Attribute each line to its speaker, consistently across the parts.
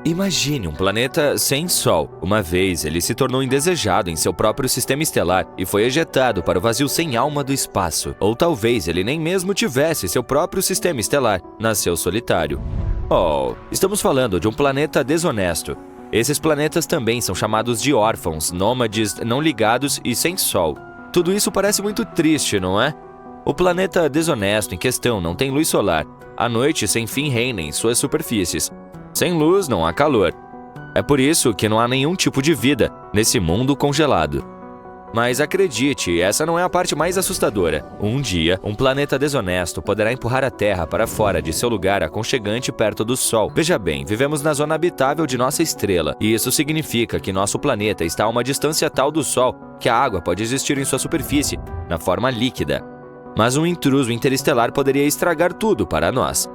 Speaker 1: Imagine um planeta sem Sol. Uma vez, ele se tornou indesejado em seu próprio sistema estelar e foi ejetado para o vazio sem alma do espaço. Ou talvez ele nem mesmo tivesse seu próprio sistema estelar, nasceu solitário. Oh, estamos falando de um planeta desonesto. Esses planetas também são chamados de órfãos, nômades, não ligados e sem Sol. Tudo isso parece muito triste, não é? O planeta desonesto em questão não tem luz solar. A noite sem fim reina em suas superfícies. Sem luz não há calor. É por isso que não há nenhum tipo de vida nesse mundo congelado. Mas acredite, essa não é a parte mais assustadora. Um dia, um planeta desonesto poderá empurrar a Terra para fora de seu lugar aconchegante perto do Sol. Veja bem, vivemos na zona habitável de nossa estrela, e isso significa que nosso planeta está a uma distância tal do Sol que a água pode existir em sua superfície, na forma líquida. Mas um intruso interestelar poderia estragar tudo para nós.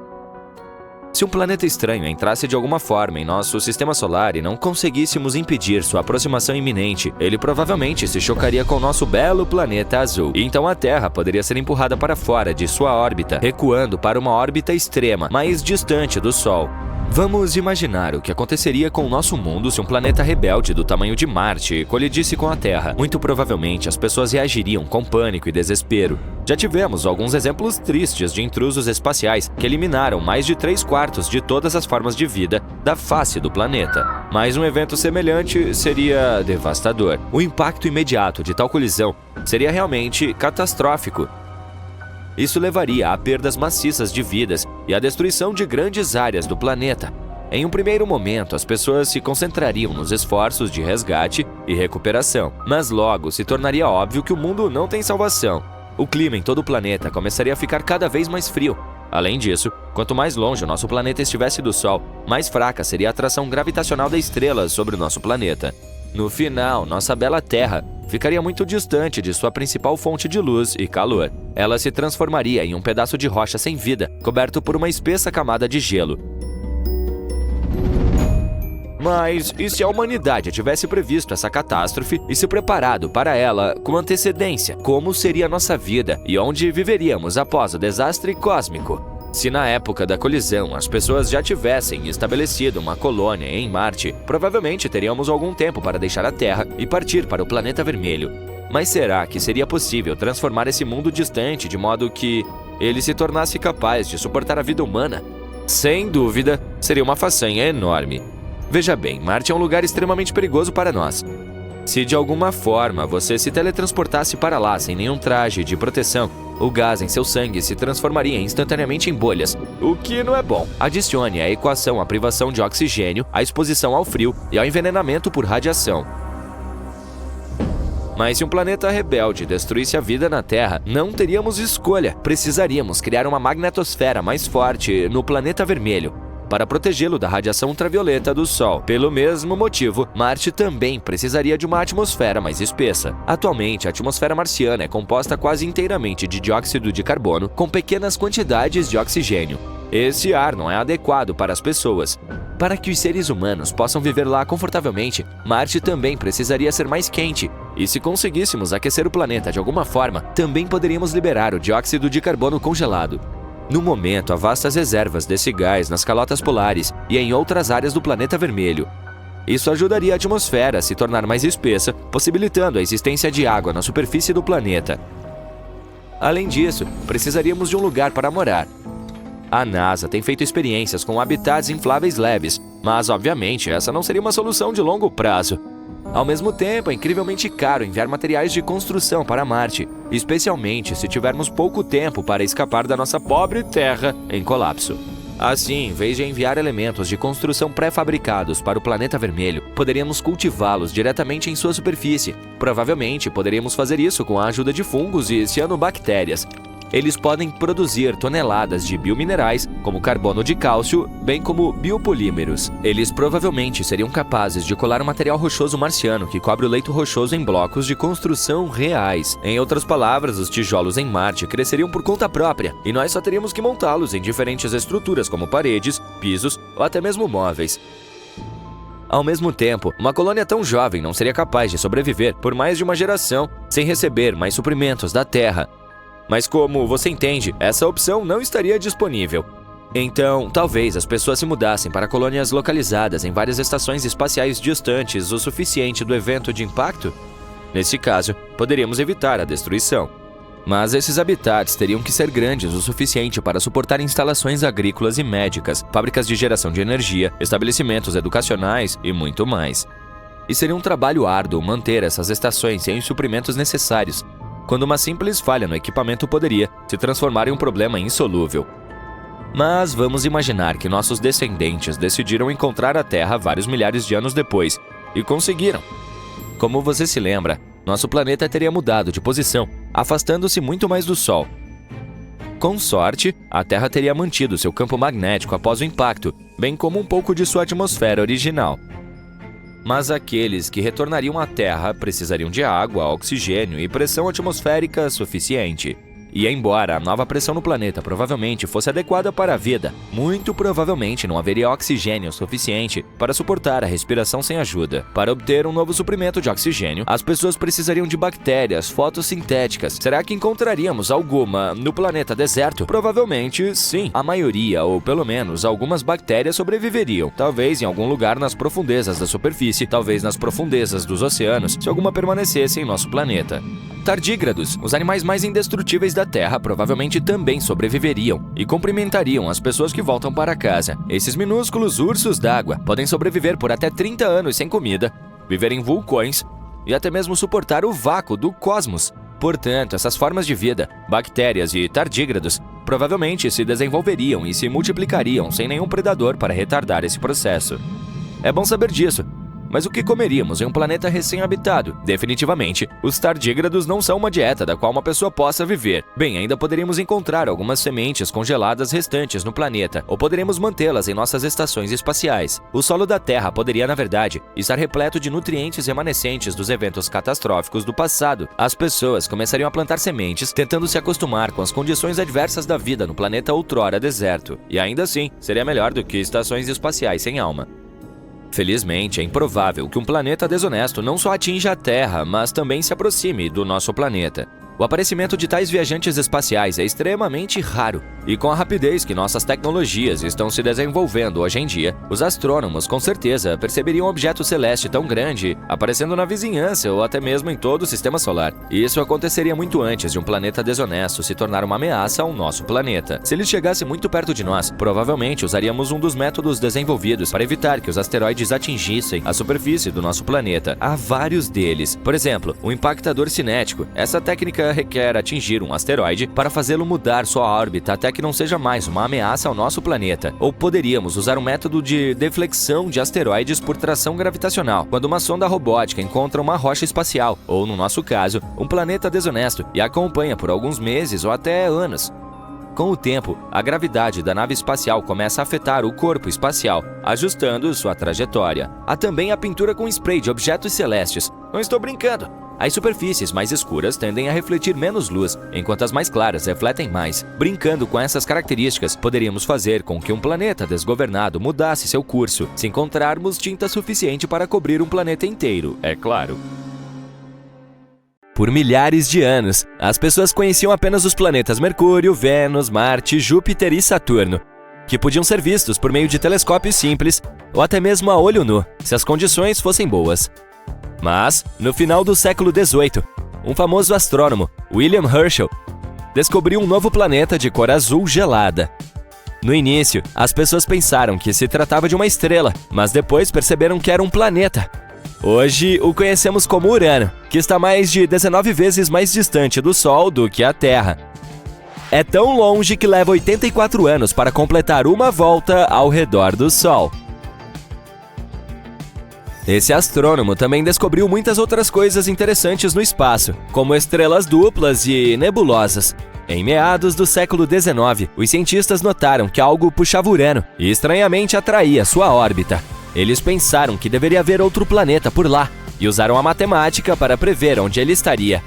Speaker 1: Se um planeta estranho entrasse de alguma forma em nosso sistema solar e não conseguíssemos impedir sua aproximação iminente, ele provavelmente se chocaria com nosso belo planeta azul. E então a Terra poderia ser empurrada para fora de sua órbita, recuando para uma órbita extrema, mais distante do Sol. Vamos imaginar o que aconteceria com o nosso mundo se um planeta rebelde do tamanho de Marte colidisse com a Terra. Muito provavelmente as pessoas reagiriam com pânico e desespero. Já tivemos alguns exemplos tristes de intrusos espaciais que eliminaram mais de 3/4 de todas as formas de vida da face do planeta. Mas um evento semelhante seria devastador. O impacto imediato de tal colisão seria realmente catastrófico. Isso levaria a perdas maciças de vidas e à destruição de grandes áreas do planeta. Em um primeiro momento, as pessoas se concentrariam nos esforços de resgate e recuperação, mas logo se tornaria óbvio que o mundo não tem salvação. O clima em todo o planeta começaria a ficar cada vez mais frio. Além disso, quanto mais longe o nosso planeta estivesse do Sol, mais fraca seria a atração gravitacional da estrela sobre o nosso planeta. No final, nossa bela Terra ficaria muito distante de sua principal fonte de luz e calor. Ela se transformaria em um pedaço de rocha sem vida, coberto por uma espessa camada de gelo. Mas e se a humanidade tivesse previsto essa catástrofe e se preparado para ela com antecedência? Como seria nossa vida e onde viveríamos após o desastre cósmico? Se na época da colisão as pessoas já tivessem estabelecido uma colônia em Marte, provavelmente teríamos algum tempo para deixar a Terra e partir para o planeta vermelho. Mas será que seria possível transformar esse mundo distante de modo que ele se tornasse capaz de suportar a vida humana? Sem dúvida, seria uma façanha enorme. Veja bem, Marte é um lugar extremamente perigoso para nós. Se de alguma forma você se teletransportasse para lá sem nenhum traje de proteção, o gás em seu sangue se transformaria instantaneamente em bolhas, o que não é bom. Adicione à equação a privação de oxigênio, a exposição ao frio e ao envenenamento por radiação. Mas se um planeta rebelde destruísse a vida na Terra, não teríamos escolha. Precisaríamos criar uma magnetosfera mais forte no planeta vermelho para protegê-lo da radiação ultravioleta do Sol. Pelo mesmo motivo, Marte também precisaria de uma atmosfera mais espessa. Atualmente, a atmosfera marciana é composta quase inteiramente de dióxido de carbono, com pequenas quantidades de oxigênio. Esse ar não é adequado para as pessoas. Para que os seres humanos possam viver lá confortavelmente, Marte também precisaria ser mais quente. E se conseguíssemos aquecer o planeta de alguma forma, também poderíamos liberar o dióxido de carbono congelado. No momento, há vastas reservas desse gás nas calotas polares e em outras áreas do planeta vermelho. Isso ajudaria a atmosfera a se tornar mais espessa, possibilitando a existência de água na superfície do planeta. Além disso, precisaríamos de um lugar para morar. A NASA tem feito experiências com habitats infláveis leves, mas obviamente essa não seria uma solução de longo prazo. Ao mesmo tempo, é incrivelmente caro enviar materiais de construção para Marte, especialmente se tivermos pouco tempo para escapar da nossa pobre Terra em colapso. Assim, em vez de enviar elementos de construção pré-fabricados para o planeta vermelho, poderíamos cultivá-los diretamente em sua superfície. Provavelmente, poderíamos fazer isso com a ajuda de fungos e cianobactérias. Eles podem produzir toneladas de biominerais, como carbono de cálcio, bem como biopolímeros. Eles provavelmente seriam capazes de colar o material rochoso marciano que cobre o leito rochoso em blocos de construção reais. Em outras palavras, os tijolos em Marte cresceriam por conta própria, e nós só teríamos que montá-los em diferentes estruturas como paredes, pisos ou até mesmo móveis. Ao mesmo tempo, uma colônia tão jovem não seria capaz de sobreviver por mais de uma geração sem receber mais suprimentos da Terra. Mas como você entende, essa opção não estaria disponível. Então, talvez as pessoas se mudassem para colônias localizadas em várias estações espaciais distantes o suficiente do evento de impacto? Nesse caso, poderíamos evitar a destruição. Mas esses habitats teriam que ser grandes o suficiente para suportar instalações agrícolas e médicas, fábricas de geração de energia, estabelecimentos educacionais e muito mais. E seria um trabalho árduo manter essas estações sem os suprimentos necessários, quando uma simples falha no equipamento poderia se transformar em um problema insolúvel. Mas vamos imaginar que nossos descendentes decidiram encontrar a Terra vários milhares de anos depois, e conseguiram. Como você se lembra, nosso planeta teria mudado de posição, afastando-se muito mais do Sol. Com sorte, a Terra teria mantido seu campo magnético após o impacto, bem como um pouco de sua atmosfera original. Mas aqueles que retornariam à Terra precisariam de água, oxigênio e pressão atmosférica suficiente. E embora a nova pressão no planeta provavelmente fosse adequada para a vida, muito provavelmente não haveria oxigênio suficiente para suportar a respiração sem ajuda. Para obter um novo suprimento de oxigênio, as pessoas precisariam de bactérias fotossintéticas. Será que encontraríamos alguma no planeta deserto? Provavelmente sim. A maioria, ou pelo menos algumas bactérias, sobreviveriam. Talvez em algum lugar nas profundezas da superfície, talvez nas profundezas dos oceanos, se alguma permanecesse em nosso planeta. Tardígrados, os animais mais indestrutíveis da Terra, provavelmente também sobreviveriam e cumprimentariam as pessoas que voltam para casa. Esses minúsculos ursos d'água podem sobreviver por até 30 anos sem comida, viver em vulcões e até mesmo suportar o vácuo do cosmos. Portanto, essas formas de vida, bactérias e tardígrados, provavelmente se desenvolveriam e se multiplicariam sem nenhum predador para retardar esse processo. É bom saber disso. Mas o que comeríamos em um planeta recém-habitado? Definitivamente, os tardígrados não são uma dieta da qual uma pessoa possa viver. Bem, ainda poderíamos encontrar algumas sementes congeladas restantes no planeta, ou poderíamos mantê-las em nossas estações espaciais. O solo da Terra poderia, na verdade, estar repleto de nutrientes remanescentes dos eventos catastróficos do passado. As pessoas começariam a plantar sementes, tentando se acostumar com as condições adversas da vida no planeta outrora deserto. E ainda assim, seria melhor do que estações espaciais sem alma. Felizmente, é improvável que um planeta desonesto não só atinja a Terra, mas também se aproxime do nosso planeta. O aparecimento de tais viajantes espaciais é extremamente raro, e com a rapidez que nossas tecnologias estão se desenvolvendo hoje em dia, os astrônomos com certeza perceberiam um objeto celeste tão grande aparecendo na vizinhança ou até mesmo em todo o sistema solar. Isso aconteceria muito antes de um planeta desonesto se tornar uma ameaça ao nosso planeta. Se ele chegasse muito perto de nós, provavelmente usaríamos um dos métodos desenvolvidos para evitar que os asteroides atingissem a superfície do nosso planeta. Há vários deles. Por exemplo, o impactador cinético. Essa técnica requer atingir um asteroide para fazê-lo mudar sua órbita até que não seja mais uma ameaça ao nosso planeta. Ou poderíamos usar um método de deflexão de asteroides por tração gravitacional, quando uma sonda robótica encontra uma rocha espacial, ou no nosso caso, um planeta desonesto, e a acompanha por alguns meses ou até anos. Com o tempo, a gravidade da nave espacial começa a afetar o corpo espacial, ajustando sua trajetória. Há também a pintura com spray de objetos celestes. Não estou brincando! As superfícies mais escuras tendem a refletir menos luz, enquanto as mais claras refletem mais. Brincando com essas características, poderíamos fazer com que um planeta desgovernado mudasse seu curso, se encontrarmos tinta suficiente para cobrir um planeta inteiro, é claro. Por milhares de anos, as pessoas conheciam apenas os planetas Mercúrio, Vênus, Marte, Júpiter e Saturno, que podiam ser vistos por meio de telescópios simples ou até mesmo a olho nu, se as condições fossem boas. Mas, no final do século XVIII, um famoso astrônomo, William Herschel, descobriu um novo planeta de cor azul gelada. No início, as pessoas pensaram que se tratava de uma estrela, mas depois perceberam que era um planeta. Hoje, o conhecemos como Urano, que está mais de 19 vezes mais distante do Sol do que a Terra. É tão longe que leva 84 anos para completar uma volta ao redor do Sol. Esse astrônomo também descobriu muitas outras coisas interessantes no espaço, como estrelas duplas e nebulosas. Em meados do século XIX, os cientistas notaram que algo puxava Urano e estranhamente atraía sua órbita. Eles pensaram que deveria haver outro planeta por lá e usaram a matemática para prever onde ele estaria.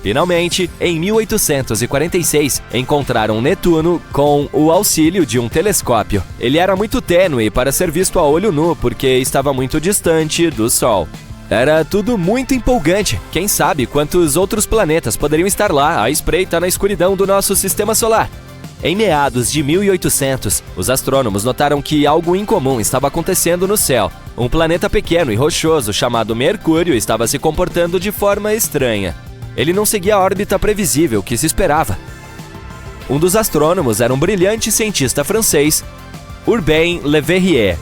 Speaker 1: Finalmente, em 1846, encontraram Netuno com o auxílio de um telescópio. Ele era muito tênue para ser visto a olho nu porque estava muito distante do Sol. Era tudo muito empolgante. Quem sabe quantos outros planetas poderiam estar lá à espreita na escuridão do nosso sistema solar? Em meados de 1800, os astrônomos notaram que algo incomum estava acontecendo no céu. Um planeta pequeno e rochoso chamado Mercúrio estava se comportando de forma estranha. Ele não seguia a órbita previsível que se esperava. Um dos astrônomos era um brilhante cientista francês, Urbain Le Verrier.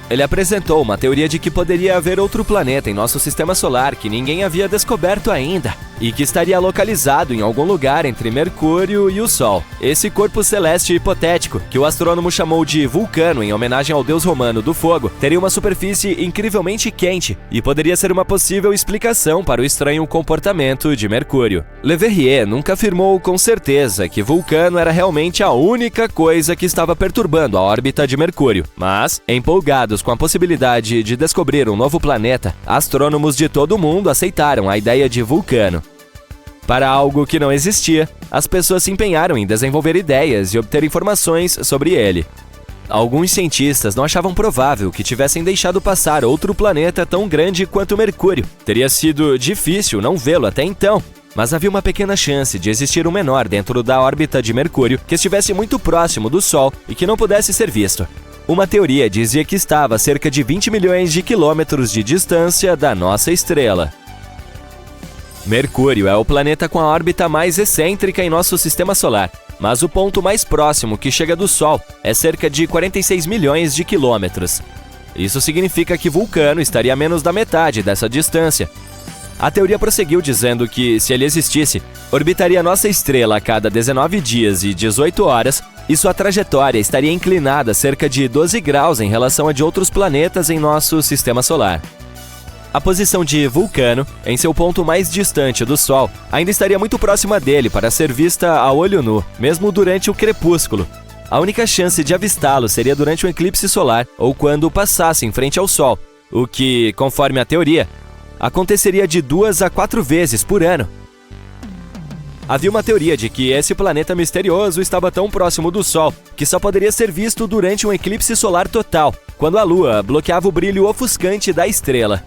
Speaker 1: Ele apresentou uma teoria de que poderia haver outro planeta em nosso sistema solar que ninguém havia descoberto ainda e que estaria localizado em algum lugar entre Mercúrio e o Sol. Esse corpo celeste hipotético, que o astrônomo chamou de Vulcano em homenagem ao deus romano do fogo, teria uma superfície incrivelmente quente e poderia ser uma possível explicação para o estranho comportamento de Mercúrio. Le Verrier nunca afirmou com certeza que Vulcano era realmente a única coisa que estava perturbando a órbita de Mercúrio, mas, empolgados com a possibilidade de descobrir um novo planeta, astrônomos de todo o mundo aceitaram a ideia de Vulcano. Para algo que não existia, as pessoas se empenharam em desenvolver ideias e obter informações sobre ele. Alguns cientistas não achavam provável que tivessem deixado passar outro planeta tão grande quanto Mercúrio. Teria sido difícil não vê-lo até então, mas havia uma pequena chance de existir um menor dentro da órbita de Mercúrio que estivesse muito próximo do Sol e que não pudesse ser visto. Uma teoria dizia que estava a cerca de 20 milhões de quilômetros de distância da nossa estrela. Mercúrio é o planeta com a órbita mais excêntrica em nosso sistema solar, mas o ponto mais próximo que chega do Sol é cerca de 46 milhões de quilômetros. Isso significa que Vulcano estaria a menos da metade dessa distância. A teoria prosseguiu dizendo que, se ele existisse, orbitaria nossa estrela a cada 19 dias e 18 horas, e sua trajetória estaria inclinada cerca de 12 graus em relação a de outros planetas em nosso sistema solar. A posição de Vulcano, em seu ponto mais distante do Sol, ainda estaria muito próxima dele para ser vista a olho nu, mesmo durante o crepúsculo. A única chance de avistá-lo seria durante um eclipse solar ou quando passasse em frente ao Sol, o que, conforme a teoria, aconteceria de 2 a 4 vezes por ano. Havia uma teoria de que esse planeta misterioso estava tão próximo do Sol que só poderia ser visto durante um eclipse solar total, quando a Lua bloqueava o brilho ofuscante da estrela.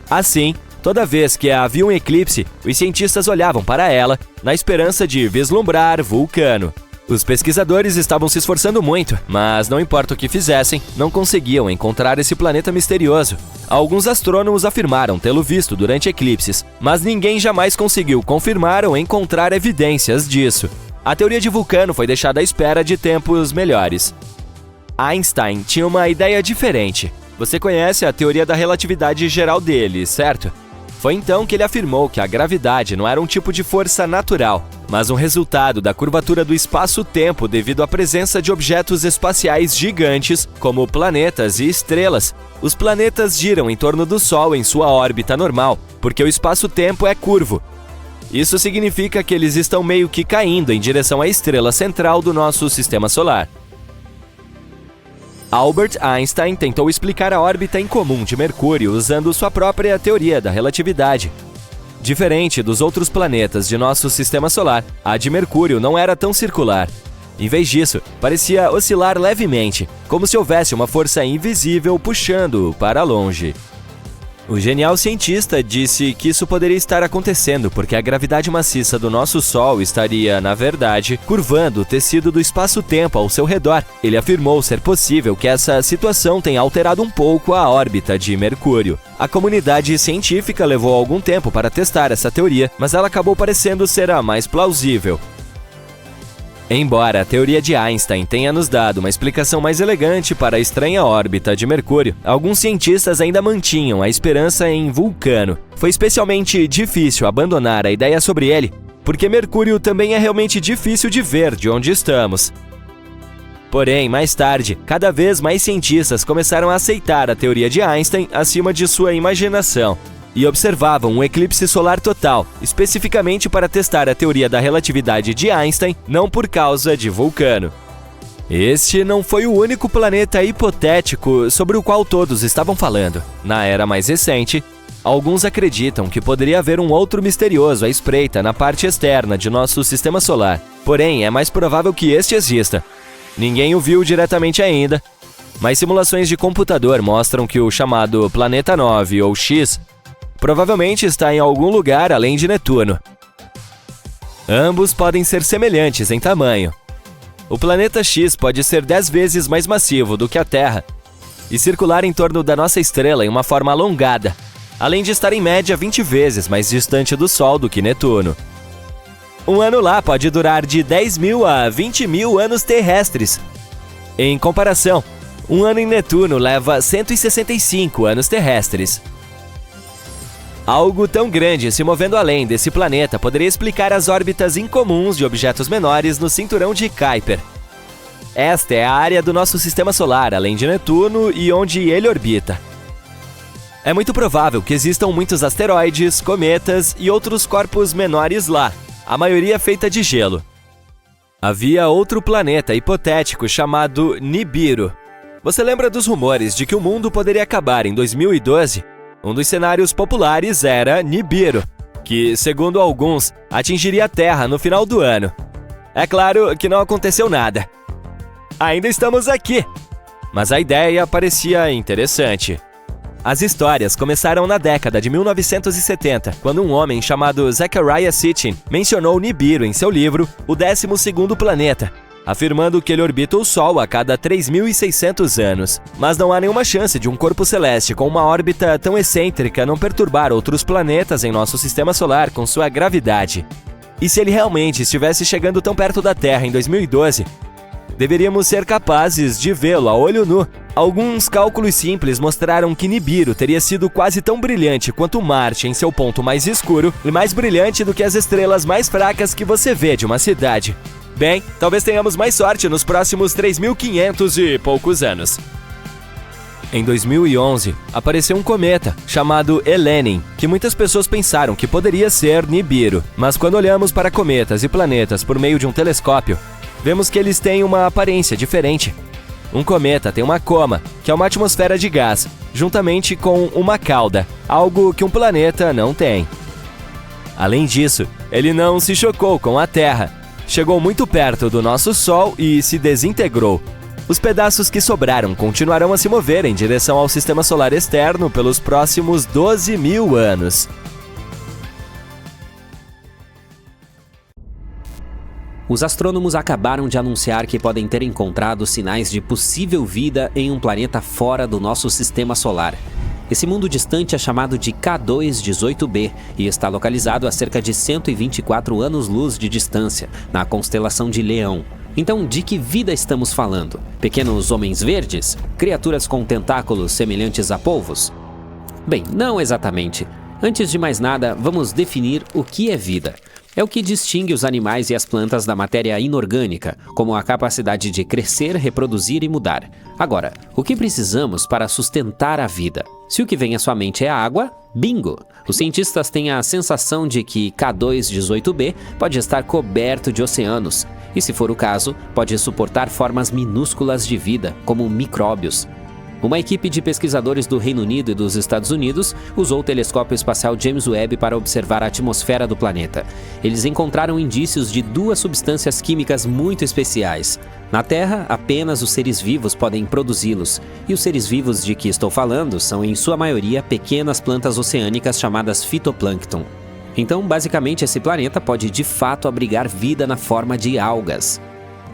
Speaker 1: Assim, toda vez que havia um eclipse, os cientistas olhavam para ela na esperança de vislumbrar Vulcano. Os pesquisadores estavam se esforçando muito, mas não importa o que fizessem, não conseguiam encontrar esse planeta misterioso. Alguns astrônomos afirmaram tê-lo visto durante eclipses, mas ninguém jamais conseguiu confirmar ou encontrar evidências disso. A teoria de Vulcano foi deixada à espera de tempos melhores. Einstein tinha uma ideia diferente. Você conhece a teoria da relatividade geral dele, certo? Foi então que ele afirmou que a gravidade não era um tipo de força natural, mas um resultado da curvatura do espaço-tempo devido à presença de objetos espaciais gigantes, como planetas e estrelas. Os planetas giram em torno do Sol em sua órbita normal, porque o espaço-tempo é curvo. Isso significa que eles estão meio que caindo em direção à estrela central do nosso sistema solar. Albert Einstein tentou explicar a órbita incomum de Mercúrio usando sua própria teoria da relatividade. Diferente dos outros planetas de nosso sistema solar, a de Mercúrio não era tão circular. Em vez disso, parecia oscilar levemente, como se houvesse uma força invisível puxando-o para longe. O genial cientista disse que isso poderia estar acontecendo porque a gravidade maciça do nosso Sol estaria, na verdade, curvando o tecido do espaço-tempo ao seu redor. Ele afirmou ser possível que essa situação tenha alterado um pouco a órbita de Mercúrio. A comunidade científica levou algum tempo para testar essa teoria, mas ela acabou parecendo ser a mais plausível. Embora a teoria de Einstein tenha nos dado uma explicação mais elegante para a estranha órbita de Mercúrio, alguns cientistas ainda mantinham a esperança em Vulcano. Foi especialmente difícil abandonar a ideia sobre ele, porque Mercúrio também é realmente difícil de ver de onde estamos. Porém, mais tarde, cada vez mais cientistas começaram a aceitar a teoria de Einstein acima de sua imaginação e observavam um eclipse solar total, especificamente para testar a teoria da relatividade de Einstein, não por causa de Vulcano. Este não foi o único planeta hipotético sobre o qual todos estavam falando. Na era mais recente, alguns acreditam que poderia haver um outro misterioso à espreita na parte externa de nosso sistema solar. Porém, é mais provável que este exista. Ninguém o viu diretamente ainda, mas simulações de computador mostram que o chamado Planeta 9 ou X provavelmente está em algum lugar além de Netuno. Ambos podem ser semelhantes em tamanho. O planeta X pode ser 10 vezes mais massivo do que a Terra e circular em torno da nossa estrela em uma forma alongada, além de estar em média 20 vezes mais distante do Sol do que Netuno. Um ano lá pode durar de 10.000 a 20.000 anos terrestres. Em comparação, um ano em Netuno leva 165 anos terrestres. Algo tão grande se movendo além desse planeta poderia explicar as órbitas incomuns de objetos menores no cinturão de Kuiper. Esta é a área do nosso sistema solar, além de Netuno e onde ele orbita. É muito provável que existam muitos asteroides, cometas e outros corpos menores lá, a maioria feita de gelo. Havia outro planeta hipotético chamado Nibiru. Você lembra dos rumores de que o mundo poderia acabar em 2012? Um dos cenários populares era Nibiru, que, segundo alguns, atingiria a Terra no final do ano. É claro que não aconteceu nada. Ainda estamos aqui! Mas a ideia parecia interessante. As histórias começaram na década de 1970, quando um homem chamado Zecharia Sitchin mencionou Nibiru em seu livro O 12º Planeta, afirmando que ele orbita o Sol a cada 3.600 anos. Mas não há nenhuma chance de um corpo celeste com uma órbita tão excêntrica não perturbar outros planetas em nosso sistema solar com sua gravidade. E se ele realmente estivesse chegando tão perto da Terra em 2012, deveríamos ser capazes de vê-lo a olho nu. Alguns cálculos simples mostraram que Nibiru teria sido quase tão brilhante quanto Marte em seu ponto mais escuro e mais brilhante do que as estrelas mais fracas que você vê de uma cidade. Bem, talvez tenhamos mais sorte nos próximos 3.500 e poucos anos. Em 2011, apareceu um cometa chamado Elenin, que muitas pessoas pensaram que poderia ser Nibiru. Mas quando olhamos para cometas e planetas por meio de um telescópio, vemos que eles têm uma aparência diferente. Um cometa tem uma coma, que é uma atmosfera de gás, juntamente com uma cauda, algo que um planeta não tem. Além disso, ele não se chocou com a Terra. Chegou muito perto do nosso Sol e se desintegrou. Os pedaços que sobraram continuarão a se mover em direção ao sistema solar externo pelos próximos 12.000 anos.
Speaker 2: Os astrônomos acabaram de anunciar que podem ter encontrado sinais de possível vida em um planeta fora do nosso sistema solar. Esse mundo distante é chamado de K2-18b e está localizado a cerca de 124 anos-luz de distância, na constelação de Leão. Então, de que vida estamos falando? Pequenos homens verdes? Criaturas com tentáculos semelhantes a polvos? Bem, não exatamente. Antes de mais nada, vamos definir o que é vida. É o que distingue os animais e as plantas da matéria inorgânica, como a capacidade de crescer, reproduzir e mudar. Agora, o que precisamos para sustentar a vida? Se o que vem à sua mente é a água, bingo! Os cientistas têm a sensação de que K2-18b pode estar coberto de oceanos, e se for o caso, pode suportar formas minúsculas de vida, como micróbios. Uma equipe de pesquisadores do Reino Unido e dos Estados Unidos usou o telescópio espacial James Webb para observar a atmosfera do planeta. Eles encontraram indícios de duas substâncias químicas muito especiais. Na Terra, apenas os seres vivos podem produzi-los, e os seres vivos de que estou falando são, em sua maioria, pequenas plantas oceânicas chamadas fitoplâncton. Então, basicamente, esse planeta pode de fato abrigar vida na forma de algas.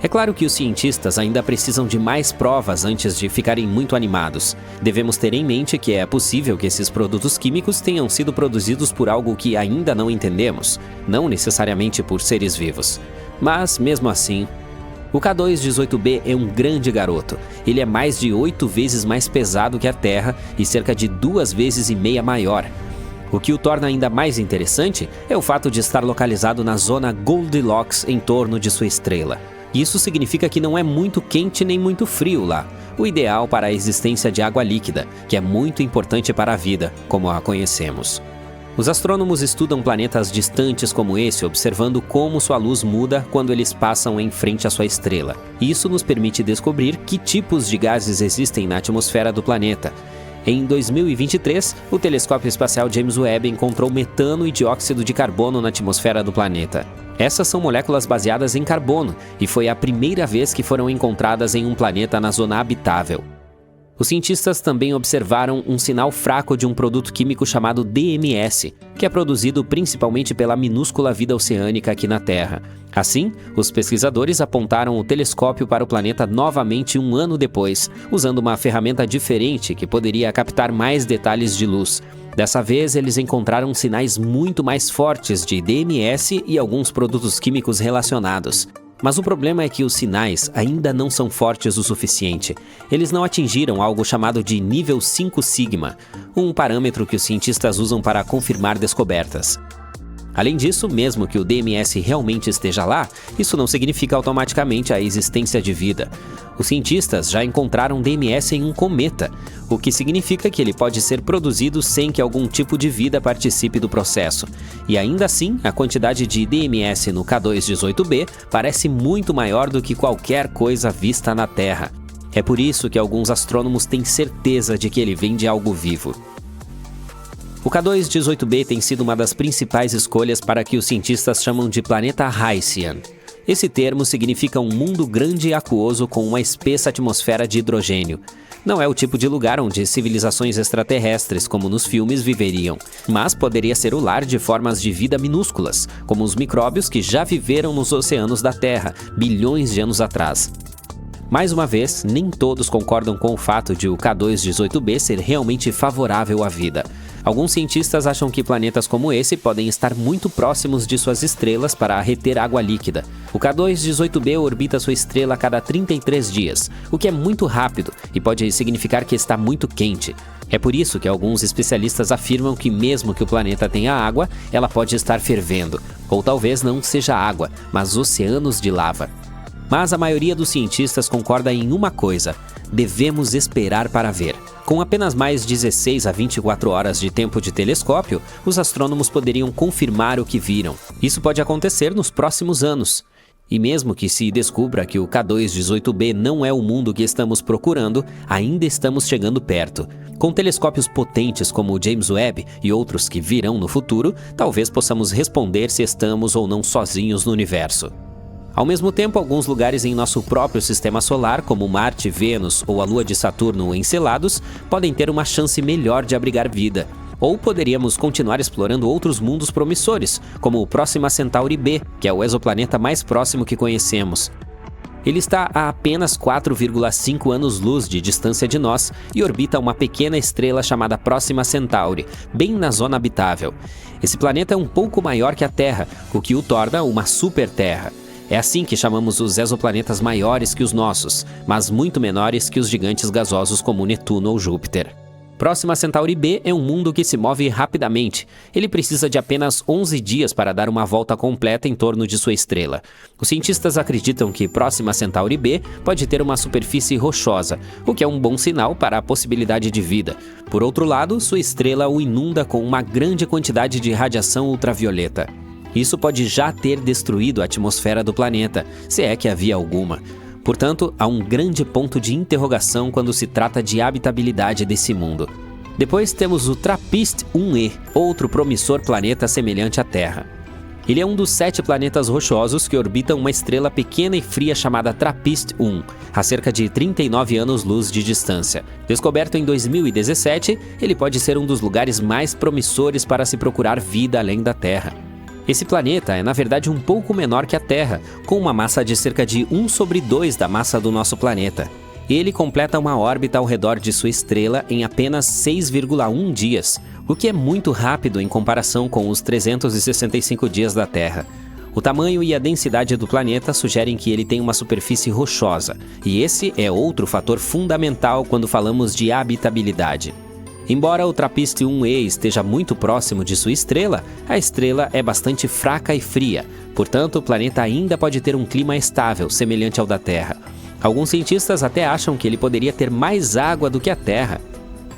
Speaker 2: É claro que os cientistas ainda precisam de mais provas antes de ficarem muito animados. Devemos ter em mente que é possível que esses produtos químicos tenham sido produzidos por algo que ainda não entendemos, não necessariamente por seres vivos. Mas, mesmo assim, o K2-18b é um grande garoto. Ele é mais de 8 vezes mais pesado que a Terra e cerca de 2,5 vezes maior. O que o torna ainda mais interessante é o fato de estar localizado na zona Goldilocks em torno de sua estrela. Isso significa que não é muito quente nem muito frio lá, o ideal para a existência de água líquida, que é muito importante para a vida, como a conhecemos. Os astrônomos estudam planetas distantes como esse, observando como sua luz muda quando eles passam em frente à sua estrela. Isso nos permite descobrir que tipos de gases existem na atmosfera do planeta. Em 2023, o telescópio espacial James Webb encontrou metano e dióxido de carbono na atmosfera do planeta. Essas são moléculas baseadas em carbono e foi a primeira vez que foram encontradas em um planeta na zona habitável. Os cientistas também observaram um sinal fraco de um produto químico chamado DMS, que é produzido principalmente pela minúscula vida oceânica aqui na Terra. Assim, os pesquisadores apontaram o telescópio para o planeta novamente um ano depois, usando uma ferramenta diferente que poderia captar mais detalhes de luz. Dessa vez, eles encontraram sinais muito mais fortes de DMS e alguns produtos químicos relacionados. Mas o problema é que os sinais ainda não são fortes o suficiente. Eles não atingiram algo chamado de nível 5 sigma, um parâmetro que os cientistas usam para confirmar descobertas. Além disso, mesmo que o DMS realmente esteja lá, isso não significa automaticamente a existência de vida. Os cientistas já encontraram DMS em um cometa, o que significa que ele pode ser produzido sem que algum tipo de vida participe do processo. E ainda assim, a quantidade de DMS no K2-18b parece muito maior do que qualquer coisa vista na Terra. É por isso que alguns astrônomos têm certeza de que ele vem de algo vivo. O K2-18b tem sido uma das principais escolhas para que os cientistas chamam de planeta Hycean. Esse termo significa um mundo grande e aquoso com uma espessa atmosfera de hidrogênio. Não é o tipo de lugar onde civilizações extraterrestres, como nos filmes, viveriam, mas poderia ser o lar de formas de vida minúsculas, como os micróbios que já viveram nos oceanos da Terra, bilhões de anos atrás. Mais uma vez, nem todos concordam com o fato de o K2-18b ser realmente favorável à vida. Alguns cientistas acham que planetas como esse podem estar muito próximos de suas estrelas para reter água líquida. O K2-18b orbita sua estrela a cada 33 dias, o que é muito rápido e pode significar que está muito quente. É por isso que alguns especialistas afirmam que mesmo que o planeta tenha água, ela pode estar fervendo, ou talvez não seja água, mas oceanos de lava. Mas a maioria dos cientistas concorda em uma coisa: devemos esperar para ver. Com apenas mais 16 a 24 horas de tempo de telescópio, os astrônomos poderiam confirmar o que viram. Isso pode acontecer nos próximos anos. E mesmo que se descubra que o K2-18b não é o mundo que estamos procurando, ainda estamos chegando perto. Com telescópios potentes como o James Webb e outros que virão no futuro, talvez possamos responder se estamos ou não sozinhos no universo. Ao mesmo tempo, alguns lugares em nosso próprio sistema solar, como Marte, Vênus ou a Lua de Saturno Encelados, podem ter uma chance melhor de abrigar vida. Ou poderíamos continuar explorando outros mundos promissores, como o Próxima Centauri b, que é o exoplaneta mais próximo que conhecemos. Ele está a apenas 4,5 anos-luz de distância de nós e orbita uma pequena estrela chamada Próxima Centauri, bem na zona habitável. Esse planeta é um pouco maior que a Terra, o que o torna uma super-terra. É assim que chamamos os exoplanetas maiores que os nossos, mas muito menores que os gigantes gasosos como Netuno ou Júpiter. Próxima Centauri b é um mundo que se move rapidamente. Ele precisa de apenas 11 dias para dar uma volta completa em torno de sua estrela. Os cientistas acreditam que Próxima Centauri b pode ter uma superfície rochosa, o que é um bom sinal para a possibilidade de vida. Por outro lado, sua estrela o inunda com uma grande quantidade de radiação ultravioleta. Isso pode já ter destruído a atmosfera do planeta, se é que havia alguma. Portanto, há um grande ponto de interrogação quando se trata de habitabilidade desse mundo. Depois temos o TRAPPIST-1e, outro promissor planeta semelhante à Terra. Ele é um dos 7 planetas rochosos que orbitam uma estrela pequena e fria chamada TRAPPIST-1, a cerca de 39 anos-luz de distância. Descoberto em 2017, ele pode ser um dos lugares mais promissores para se procurar vida além da Terra. Esse planeta é, na verdade, um pouco menor que a Terra, com uma massa de cerca de 1/2 da massa do nosso planeta. Ele completa uma órbita ao redor de sua estrela em apenas 6,1 dias, o que é muito rápido em comparação com os 365 dias da Terra. O tamanho e a densidade do planeta sugerem que ele tem uma superfície rochosa, e esse é outro fator fundamental quando falamos de habitabilidade. Embora o TRAPPIST-1e esteja muito próximo de sua estrela, a estrela é bastante fraca e fria, portanto o planeta ainda pode ter um clima estável, semelhante ao da Terra. Alguns cientistas até acham que ele poderia ter mais água do que a Terra.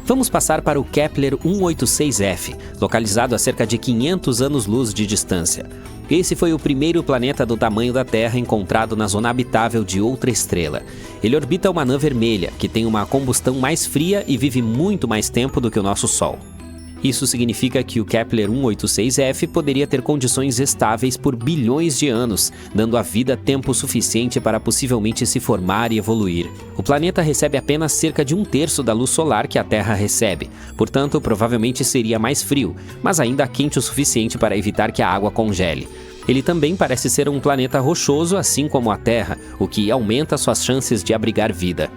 Speaker 2: Vamos passar para o Kepler 186f, localizado a cerca de 500 anos-luz de distância. Esse foi o primeiro planeta do tamanho da Terra encontrado na zona habitável de outra estrela. Ele orbita uma anã vermelha, que tem uma combustão mais fria e vive muito mais tempo do que o nosso Sol. Isso significa que o Kepler 186f poderia ter condições estáveis por bilhões de anos, dando à vida tempo suficiente para possivelmente se formar e evoluir. O planeta recebe apenas cerca de 1/3 da luz solar que a Terra recebe, portanto, provavelmente seria mais frio, mas ainda quente o suficiente para evitar que a água congele. Ele também parece ser um planeta rochoso, assim como a Terra, o que aumenta suas chances de abrigar vida.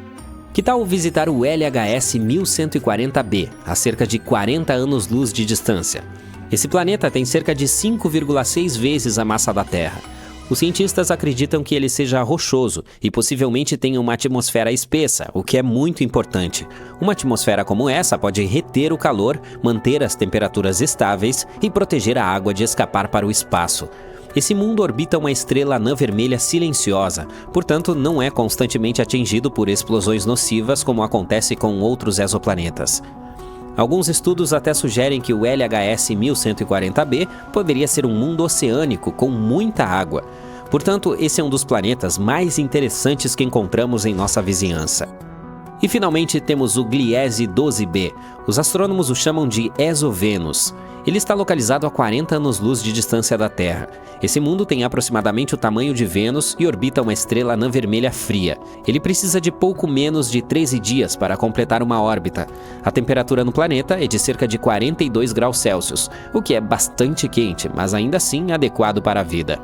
Speaker 2: Que tal visitar o LHS 1140b, a cerca de 40 anos-luz de distância? Esse planeta tem cerca de 5,6 vezes a massa da Terra. Os cientistas acreditam que ele seja rochoso e possivelmente tenha uma atmosfera espessa, o que é muito importante. Uma atmosfera como essa pode reter o calor, manter as temperaturas estáveis e proteger a água de escapar para o espaço. Esse mundo orbita uma estrela anã vermelha silenciosa, portanto não é constantemente atingido por explosões nocivas como acontece com outros exoplanetas. Alguns estudos até sugerem que o LHS 1140b poderia ser um mundo oceânico com muita água. Portanto, esse é um dos planetas mais interessantes que encontramos em nossa vizinhança. E finalmente temos o Gliese 12b. Os astrônomos o chamam de Exovênus. Ele está localizado a 40 anos-luz de distância da Terra. Esse mundo tem aproximadamente o tamanho de Vênus e orbita uma estrela anã vermelha fria. Ele precisa de pouco menos de 13 dias para completar uma órbita. A temperatura no planeta é de cerca de 42 graus Celsius, o que é bastante quente, mas ainda assim adequado para a vida.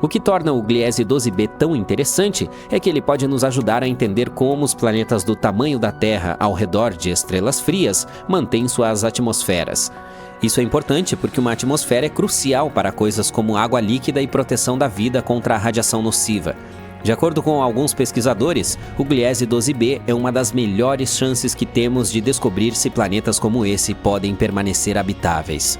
Speaker 2: O que torna o Gliese 12b tão interessante é que ele pode nos ajudar a entender como os planetas do tamanho da Terra ao redor de estrelas frias mantêm suas atmosferas. Isso é importante porque uma atmosfera é crucial para coisas como água líquida e proteção da vida contra a radiação nociva. De acordo com alguns pesquisadores, o Gliese 12b é uma das melhores chances que temos de descobrir se planetas como esse podem permanecer habitáveis.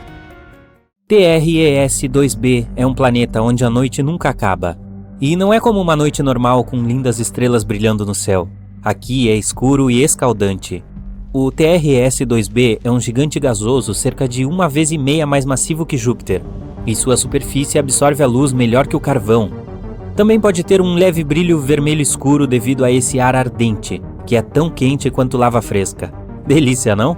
Speaker 3: TRES-2b é um planeta onde a noite nunca acaba. E não é como uma noite normal com lindas estrelas brilhando no céu. Aqui é escuro e escaldante. O TRES-2b é um gigante gasoso cerca de 1,5 vezes mais massivo que Júpiter, e sua superfície absorve a luz melhor que o carvão. Também pode ter um leve brilho vermelho escuro devido a esse ar ardente, que é tão quente quanto lava fresca. Delícia, não?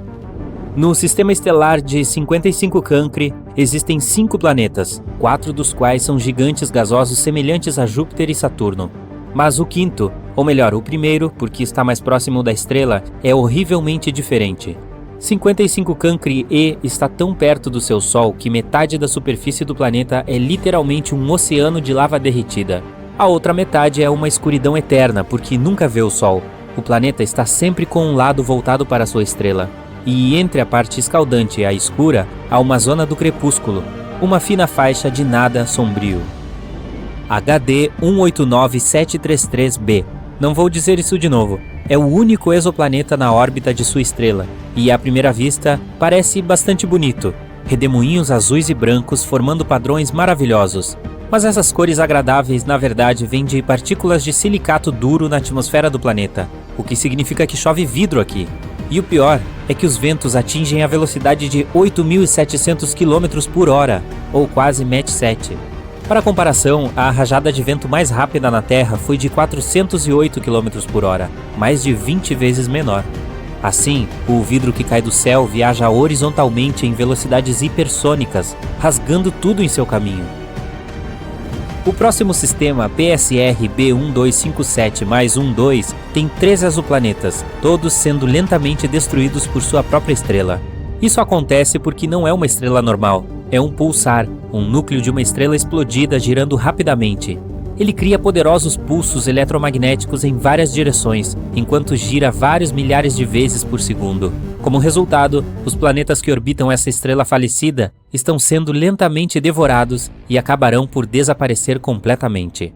Speaker 3: No sistema estelar de 55 Cancri, existem 5 planetas, 4 dos quais são gigantes gasosos semelhantes a Júpiter e Saturno. Mas o quinto, ou melhor, o primeiro, porque está mais próximo da estrela, é horrivelmente diferente. 55 Cancri E está tão perto do seu Sol que metade da superfície do planeta é literalmente um oceano de lava derretida. A outra metade é uma escuridão eterna, porque nunca vê o Sol. O planeta está sempre com um lado voltado para sua estrela. E entre a parte escaldante e a escura, há uma zona do crepúsculo, uma fina faixa de nada sombrio. HD 189733b. Não vou dizer isso de novo. É o único exoplaneta na órbita de sua estrela, e à primeira vista parece bastante bonito. Redemoinhos azuis e brancos formando padrões maravilhosos. Mas essas cores agradáveis na verdade vêm de partículas de silicato duro na atmosfera do planeta, o que significa que chove vidro aqui. E o pior é que os ventos atingem a velocidade de 8.700 km por hora, ou quase Mach 7. Para comparação, a rajada de vento mais rápida na Terra foi de 408 km por hora, mais de 20 vezes menor. Assim, o vidro que cai do céu viaja horizontalmente em velocidades hipersônicas, rasgando tudo em seu caminho. O próximo sistema, PSR B1257+12, tem 3 exoplanetas, todos sendo lentamente destruídos por sua própria estrela. Isso acontece porque não é uma estrela normal, é um pulsar, um núcleo de uma estrela explodida girando rapidamente. Ele cria poderosos pulsos eletromagnéticos em várias direções, enquanto gira vários milhares de vezes por segundo. Como resultado, os planetas que orbitam essa estrela falecida estão sendo lentamente devorados e acabarão por desaparecer completamente.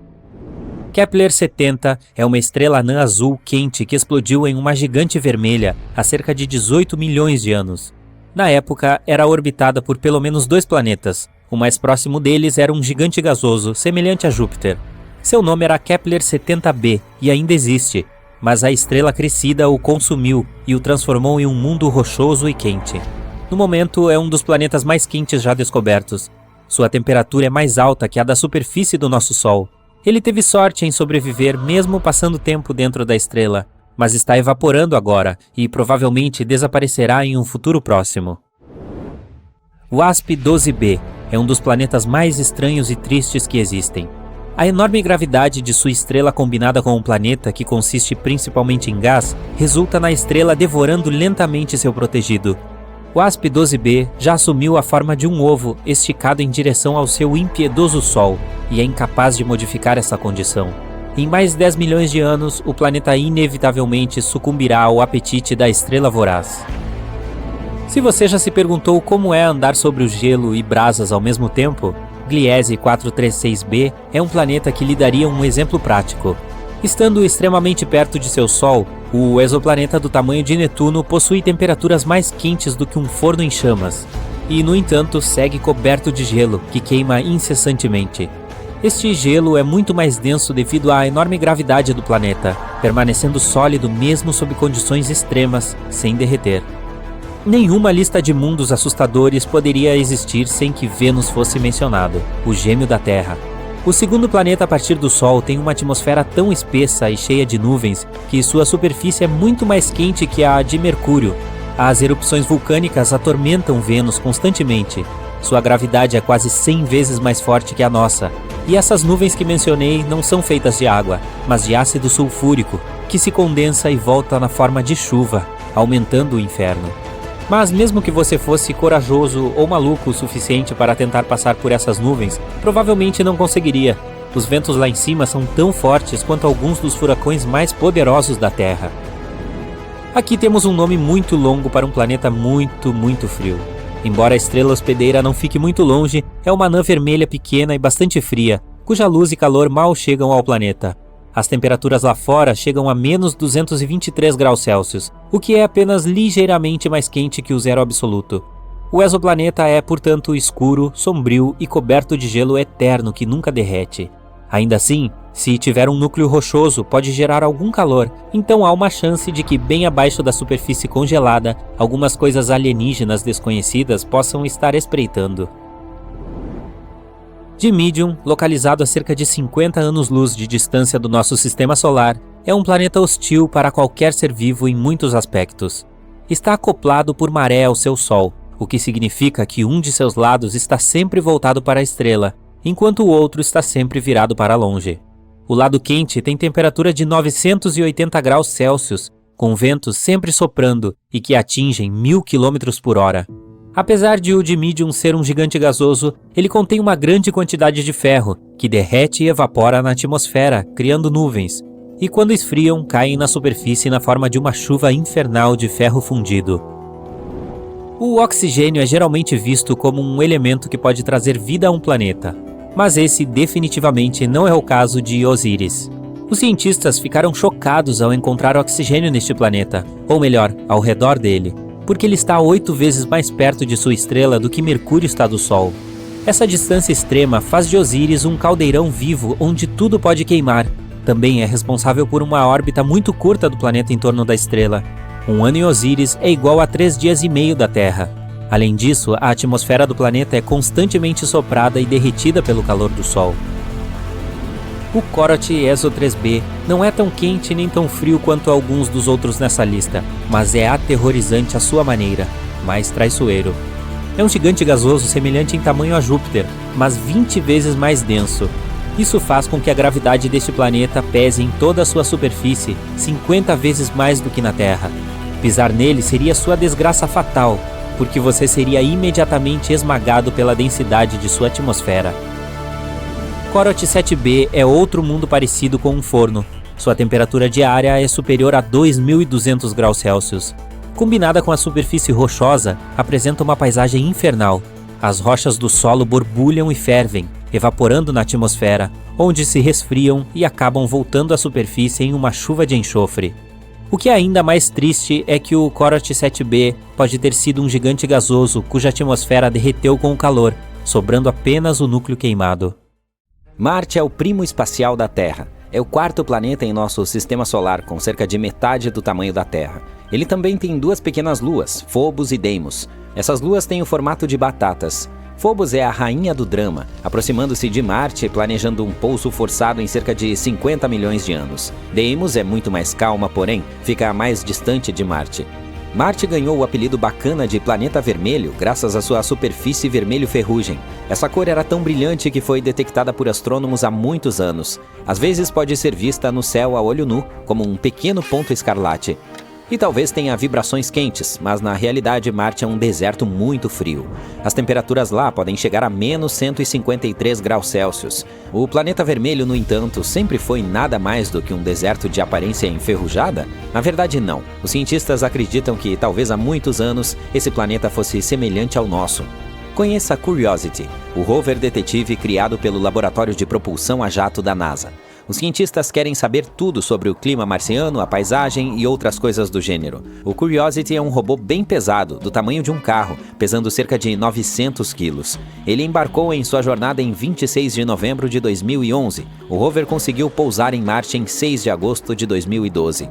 Speaker 3: Kepler 70 é uma estrela anã azul quente que explodiu em uma gigante vermelha há cerca de 18 milhões de anos. Na época, era orbitada por pelo menos 2 planetas. O mais próximo deles era um gigante gasoso, semelhante a Júpiter. Seu nome era Kepler 70b e ainda existe, mas a estrela crescida o consumiu e o transformou em um mundo rochoso e quente. No momento, é um dos planetas mais quentes já descobertos. Sua temperatura é mais alta que a da superfície do nosso Sol. Ele teve sorte em sobreviver mesmo passando tempo dentro da estrela, mas está evaporando agora e provavelmente desaparecerá em um futuro próximo. WASP-12b é um dos planetas mais estranhos e tristes que existem. A enorme gravidade de sua estrela combinada com um planeta que consiste principalmente em gás, resulta na estrela devorando lentamente seu protegido. O WASP-12b já assumiu a forma de um ovo esticado em direção ao seu impiedoso Sol e é incapaz de modificar essa condição. Em mais de 10 milhões de anos, o planeta inevitavelmente sucumbirá ao apetite da estrela voraz. Se você já se perguntou como é andar sobre o gelo e brasas ao mesmo tempo, Gliese 436b é um planeta que lhe daria um exemplo prático. Estando extremamente perto de seu Sol, o exoplaneta do tamanho de Netuno possui temperaturas mais quentes do que um forno em chamas, e, no entanto, segue coberto de gelo, que queima incessantemente. Este gelo é muito mais denso devido à enorme gravidade do planeta, permanecendo sólido mesmo sob condições extremas, sem derreter. Nenhuma lista de mundos assustadores poderia existir sem que Vênus fosse mencionado, o gêmeo da Terra. O segundo planeta a partir do Sol tem uma atmosfera tão espessa e cheia de nuvens que sua superfície é muito mais quente que a de Mercúrio. As erupções vulcânicas atormentam Vênus constantemente. Sua gravidade é quase 100 vezes mais forte que a nossa. E essas nuvens que mencionei não são feitas de água, mas de ácido sulfúrico, que se condensa e volta na forma de chuva, aumentando o inferno. Mas mesmo que você fosse corajoso ou maluco o suficiente para tentar passar por essas nuvens, provavelmente não conseguiria. Os ventos lá em cima são tão fortes quanto alguns dos furacões mais poderosos da Terra. Aqui temos um nome muito longo para um planeta muito, muito frio. Embora a estrela hospedeira não fique muito longe, é uma anã vermelha pequena e bastante fria, cuja luz e calor mal chegam ao planeta. As temperaturas lá fora chegam a menos 223 graus Celsius, o que é apenas ligeiramente mais quente que o zero absoluto. O exoplaneta é, portanto, escuro, sombrio e coberto de gelo eterno que nunca derrete. Ainda assim, se tiver um núcleo rochoso, pode gerar algum calor, então há uma chance de que bem abaixo da superfície congelada, algumas coisas alienígenas desconhecidas possam estar espreitando. Dimidium, localizado a cerca de 50 anos-luz de distância do nosso sistema solar, é um planeta hostil para qualquer ser vivo em muitos aspectos. Está acoplado por maré ao seu Sol, o que significa que um de seus lados está sempre voltado para a estrela, enquanto o outro está sempre virado para longe. O lado quente tem temperatura de 980 graus Celsius, com ventos sempre soprando e que atingem 1000 km por hora. Apesar de o Dimidium ser um gigante gasoso, ele contém uma grande quantidade de ferro, que derrete e evapora na atmosfera, criando nuvens, e quando esfriam, caem na superfície na forma de uma chuva infernal de ferro fundido. O oxigênio é geralmente visto como um elemento que pode trazer vida a um planeta, mas esse definitivamente não é o caso de Osíris. Os cientistas ficaram chocados ao encontrar oxigênio neste planeta, ou melhor, ao redor dele, porque ele está 8 vezes mais perto de sua estrela do que Mercúrio está do Sol. Essa distância extrema faz de Osíris um caldeirão vivo onde tudo pode queimar. Também é responsável por uma órbita muito curta do planeta em torno da estrela. Um ano em Osíris é igual a 3 dias e meio da Terra. Além disso, a atmosfera do planeta é constantemente soprada e derretida pelo calor do Sol. O Corot ESO 3b não é tão quente nem tão frio quanto alguns dos outros nessa lista, mas é aterrorizante à sua maneira, mais traiçoeiro. É um gigante gasoso semelhante em tamanho a Júpiter, mas 20 vezes mais denso. Isso faz com que a gravidade deste planeta pese em toda a sua superfície 50 vezes mais do que na Terra. Pisar nele seria sua desgraça fatal, porque você seria imediatamente esmagado pela densidade de sua atmosfera. Corot 7b é outro mundo parecido com um forno. Sua temperatura diária é superior a 2.200 graus Celsius. Combinada com a superfície rochosa, apresenta uma paisagem infernal. As rochas do solo borbulham e fervem, evaporando na atmosfera, onde se resfriam e acabam voltando à superfície em uma chuva de enxofre. O que é ainda mais triste é que o Corot 7b pode ter sido um gigante gasoso cuja atmosfera derreteu com o calor, sobrando apenas o núcleo queimado.
Speaker 2: Marte é o primo espacial da Terra. É o quarto planeta em nosso sistema solar, com cerca de metade do tamanho da Terra. Ele também tem 2 pequenas luas, Phobos e Deimos. Essas luas têm o formato de batatas. Phobos é a rainha do drama, aproximando-se de Marte e planejando um pouso forçado em cerca de 50 milhões de anos. Deimos é muito mais calma, porém, fica mais distante de Marte. Marte ganhou o apelido bacana de planeta vermelho graças à sua superfície vermelho ferrugem. Essa cor era tão brilhante que foi detectada por astrônomos há muitos anos. Às vezes pode ser vista no céu a olho nu, como um pequeno ponto escarlate. E talvez tenha vibrações quentes, mas na realidade Marte é um deserto muito frio. As temperaturas lá podem chegar a menos 153 graus Celsius. O planeta vermelho, no entanto, sempre foi nada mais do que um deserto de aparência enferrujada? Na verdade, não. Os cientistas acreditam que talvez há muitos anos esse planeta fosse semelhante ao nosso. Conheça Curiosity, o rover detetive criado pelo Laboratório de Propulsão a Jato da NASA. Os cientistas querem saber tudo sobre o clima marciano, a paisagem e outras coisas do gênero. O Curiosity é um robô bem pesado, do tamanho de um carro, pesando cerca de 900 quilos. Ele embarcou em sua jornada em 26 de novembro de 2011. O rover conseguiu pousar em Marte em 6 de agosto de 2012.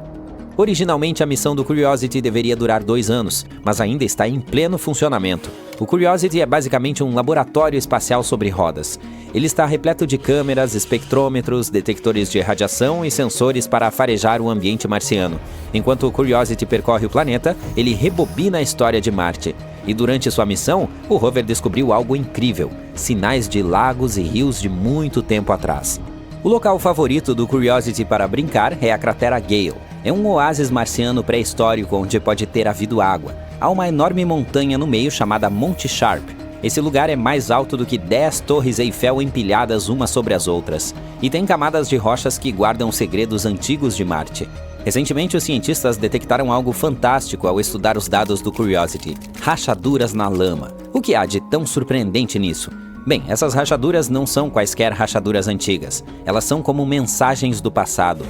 Speaker 2: Originalmente, a missão do Curiosity deveria durar 2 anos, mas ainda está em pleno funcionamento. O Curiosity é basicamente um laboratório espacial sobre rodas. Ele está repleto de câmeras, espectrômetros, detectores de radiação e sensores para farejar o ambiente marciano. Enquanto o Curiosity percorre o planeta, ele rebobina a história de Marte. E durante sua missão, o rover descobriu algo incrível: sinais de lagos e rios de muito tempo atrás. O local favorito do Curiosity para brincar é a cratera Gale. É um oásis marciano pré-histórico onde pode ter havido água. Há uma enorme montanha no meio chamada Monte Sharp. Esse lugar é mais alto do que 10 torres Eiffel empilhadas umas sobre as outras, e tem camadas de rochas que guardam segredos antigos de Marte. Recentemente, os cientistas detectaram algo fantástico ao estudar os dados do Curiosity: rachaduras na lama. O que há de tão surpreendente nisso? Bem, essas rachaduras não são quaisquer rachaduras antigas. Elas são como mensagens do passado.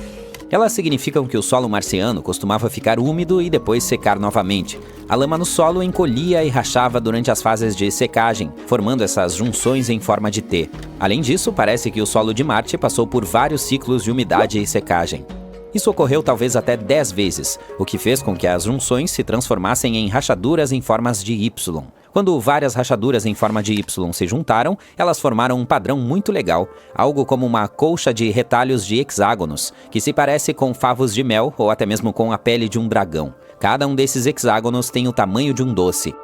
Speaker 2: Elas significam que o solo marciano costumava ficar úmido e depois secar novamente. A lama no solo encolhia e rachava durante as fases de secagem, formando essas junções em forma de T. Além disso, parece que o solo de Marte passou por vários ciclos de umidade e secagem. Isso ocorreu talvez até 10 vezes, o que fez com que as junções se transformassem em rachaduras em formas de Y. Quando várias rachaduras em forma de Y se juntaram, elas formaram um padrão muito legal, algo como uma colcha de retalhos de hexágonos, que se parece com favos de mel ou até mesmo com a pele de um dragão. Cada um desses hexágonos tem o tamanho de um doce.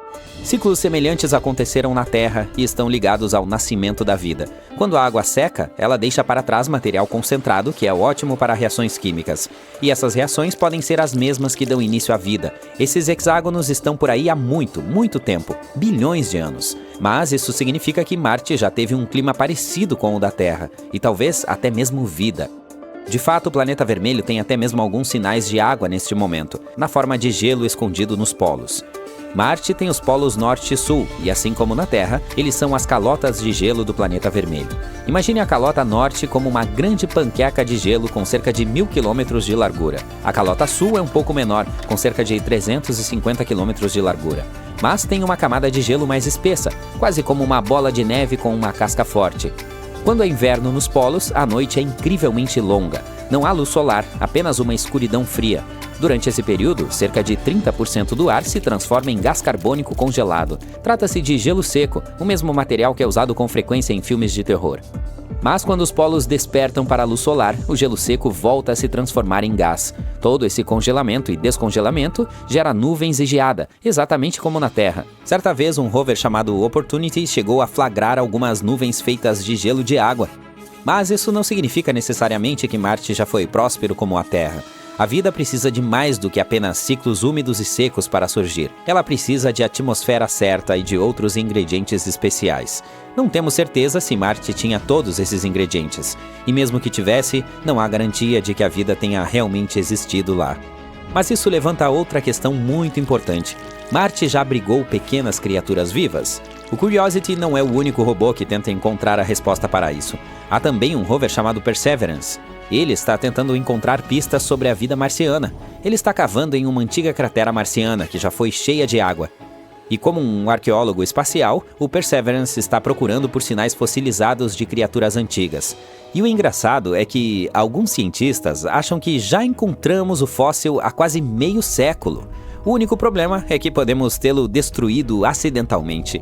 Speaker 2: Ciclos semelhantes aconteceram na Terra e estão ligados ao nascimento da vida. Quando a água seca, ela deixa para trás material concentrado, que é ótimo para reações químicas. E essas reações podem ser as mesmas que dão início à vida. Esses hexágonos estão por aí há muito, muito tempo, bilhões de anos. Mas isso significa que Marte já teve um clima parecido com o da Terra, e talvez até mesmo vida. De fato, o planeta vermelho tem até mesmo alguns sinais de água neste momento, na forma de gelo escondido nos polos. Marte tem os polos norte e sul, e assim como na Terra, eles são as calotas de gelo do planeta vermelho. Imagine a calota norte como uma grande panqueca de gelo com cerca de 1.000 km de largura. A calota sul é um pouco menor, com cerca de 350 km de largura. Mas tem uma camada de gelo mais espessa, quase como uma bola de neve com uma casca forte. Quando é inverno nos polos, a noite é incrivelmente longa. Não há luz solar, apenas uma escuridão fria. Durante esse período, cerca de 30% do ar se transforma em gás carbônico congelado. Trata-se de gelo seco, o mesmo material que é usado com frequência em filmes de terror. Mas quando os polos despertam para a luz solar, o gelo seco volta a se transformar em gás. Todo esse congelamento e descongelamento gera nuvens e geada, exatamente como na Terra. Certa vez, um rover chamado Opportunity chegou a flagrar algumas nuvens feitas de gelo de água. Mas isso não significa necessariamente que Marte já foi próspero como a Terra. A vida precisa de mais do que apenas ciclos úmidos e secos para surgir. Ela precisa de atmosfera certa e de outros ingredientes especiais. Não temos certeza se Marte tinha todos esses ingredientes. E mesmo que tivesse, não há garantia de que a vida tenha realmente existido lá. Mas isso levanta outra questão muito importante. Marte já abrigou pequenas criaturas vivas? O Curiosity não é o único robô que tenta encontrar a resposta para isso. Há também um rover chamado Perseverance. Ele está tentando encontrar pistas sobre a vida marciana. Ele está cavando em uma antiga cratera marciana que já foi cheia de água. E como um arqueólogo espacial, o Perseverance está procurando por sinais fossilizados de criaturas antigas. E o engraçado é que alguns cientistas acham que já encontramos o fóssil há quase meio século. O único problema é que podemos tê-lo destruído acidentalmente.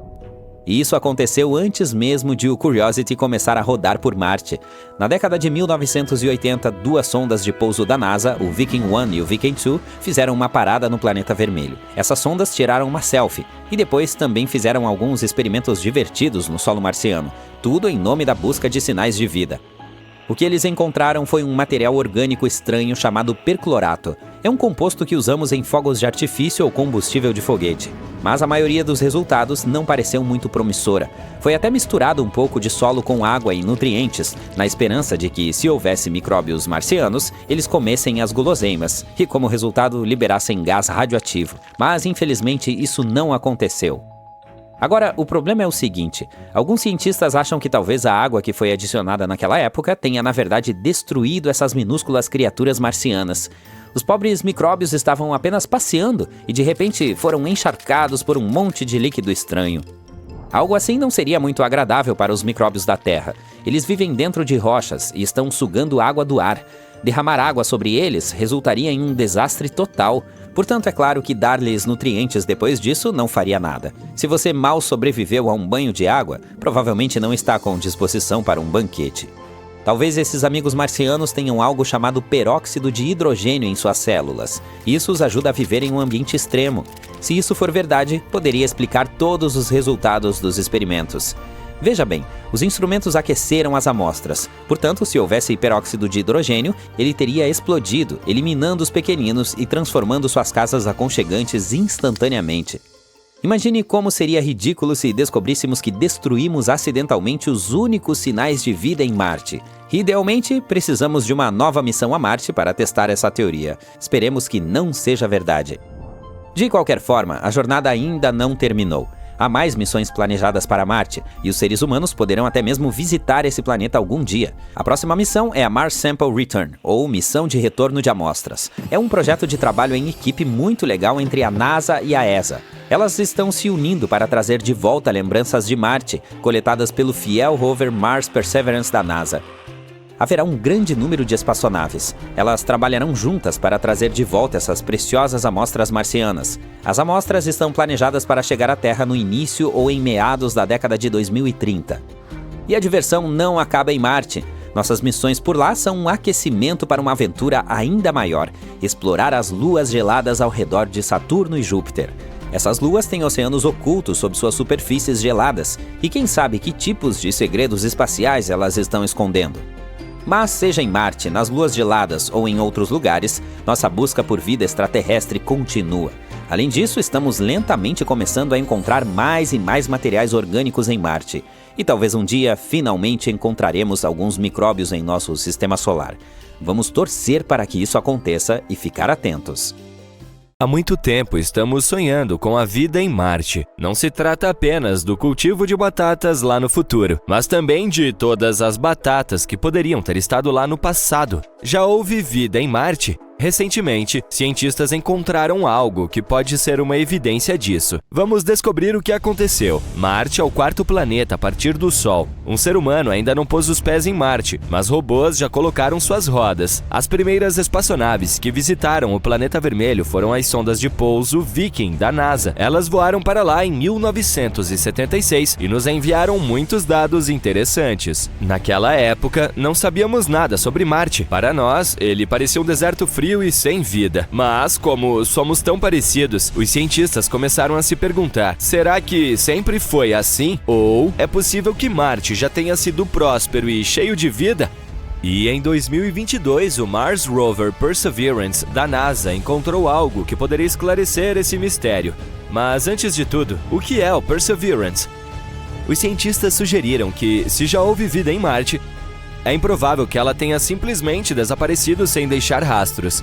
Speaker 2: E isso aconteceu antes mesmo de o Curiosity começar a rodar por Marte. Na década de 1980, 2 sondas de pouso da NASA, o Viking 1 e o Viking 2, fizeram uma parada no planeta vermelho. Essas sondas tiraram uma selfie e depois também fizeram alguns experimentos divertidos no solo marciano, tudo em nome da busca de sinais de vida. O que eles encontraram foi um material orgânico estranho chamado perclorato. É um composto que usamos em fogos de artifício ou combustível de foguete. Mas a maioria dos resultados não pareceu muito promissora. Foi até misturado um pouco de solo com água e nutrientes, na esperança de que, se houvesse micróbios marcianos, eles comessem as guloseimas e, como resultado, liberassem gás radioativo. Mas, infelizmente, isso não aconteceu. Agora, o problema é o seguinte: alguns cientistas acham que talvez a água que foi adicionada naquela época tenha, na verdade, destruído essas minúsculas criaturas marcianas. Os pobres micróbios estavam apenas passeando e, de repente, foram encharcados por um monte de líquido estranho. Algo assim não seria muito agradável para os micróbios da Terra. Eles vivem dentro de rochas e estão sugando água do ar. Derramar água sobre eles resultaria em um desastre total. Portanto, é claro que dar-lhes nutrientes depois disso não faria nada. Se você mal sobreviveu a um banho de água, provavelmente não está com disposição para um banquete. Talvez esses amigos marcianos tenham algo chamado peróxido de hidrogênio em suas células. Isso os ajuda a viver em um ambiente extremo. Se isso for verdade, poderia explicar todos os resultados dos experimentos. Veja bem, os instrumentos aqueceram as amostras. Portanto, se houvesse peróxido de hidrogênio, ele teria explodido, eliminando os pequeninos e transformando suas casas aconchegantes instantaneamente. Imagine como seria ridículo se descobríssemos que destruímos acidentalmente os únicos sinais de vida em Marte. Idealmente, precisamos de uma nova missão a Marte para testar essa teoria. Esperemos que não seja verdade. De qualquer forma, a jornada ainda não terminou. Há mais missões planejadas para Marte, e os seres humanos poderão até mesmo visitar esse planeta algum dia. A próxima missão é a Mars Sample Return, ou Missão de Retorno de Amostras. É um projeto de trabalho em equipe muito legal entre a NASA e a ESA. Elas estão se unindo para trazer de volta lembranças de Marte, coletadas pelo fiel rover Mars Perseverance da NASA. Haverá um grande número de espaçonaves. Elas trabalharão juntas para trazer de volta essas preciosas amostras marcianas. As amostras estão planejadas para chegar à Terra no início ou em meados da década de 2030. E a diversão não acaba em Marte. Nossas missões por lá são um aquecimento para uma aventura ainda maior: explorar as luas geladas ao redor de Saturno e Júpiter. Essas luas têm oceanos ocultos sob suas superfícies geladas, e quem sabe que tipos de segredos espaciais elas estão escondendo. Mas seja em Marte, nas luas geladas ou em outros lugares, nossa busca por vida extraterrestre continua. Além disso, estamos lentamente começando a encontrar mais e mais materiais orgânicos em Marte. E talvez um dia, finalmente, encontraremos alguns micróbios em nosso sistema solar. Vamos torcer para que isso aconteça e ficar atentos.
Speaker 1: Há muito tempo estamos sonhando com a vida em Marte. Não se trata apenas do cultivo de batatas lá no futuro, mas também de todas as batatas que poderiam ter estado lá no passado. Já houve vida em Marte? Recentemente, cientistas encontraram algo que pode ser uma evidência disso. Vamos descobrir o que aconteceu. Marte é o 4º planeta a partir do Sol. Um ser humano ainda não pôs os pés em Marte, mas robôs já colocaram suas rodas. As primeiras espaçonaves que visitaram o planeta vermelho foram as sondas de pouso Viking da NASA. Elas voaram para lá em 1976 e nos enviaram muitos dados interessantes. Naquela época, não sabíamos nada sobre Marte. Para nós, ele parecia um deserto frio e sem vida. Mas, como somos tão parecidos, os cientistas começaram a se perguntar: será que sempre foi assim? Ou é possível que Marte já tenha sido próspero e cheio de vida? E em 2022, o Mars Rover Perseverance da NASA encontrou algo que poderia esclarecer esse mistério. Mas antes de tudo, o que é o Perseverance? Os cientistas sugeriram que, se já houve vida em Marte, é improvável que ela tenha simplesmente desaparecido sem deixar rastros.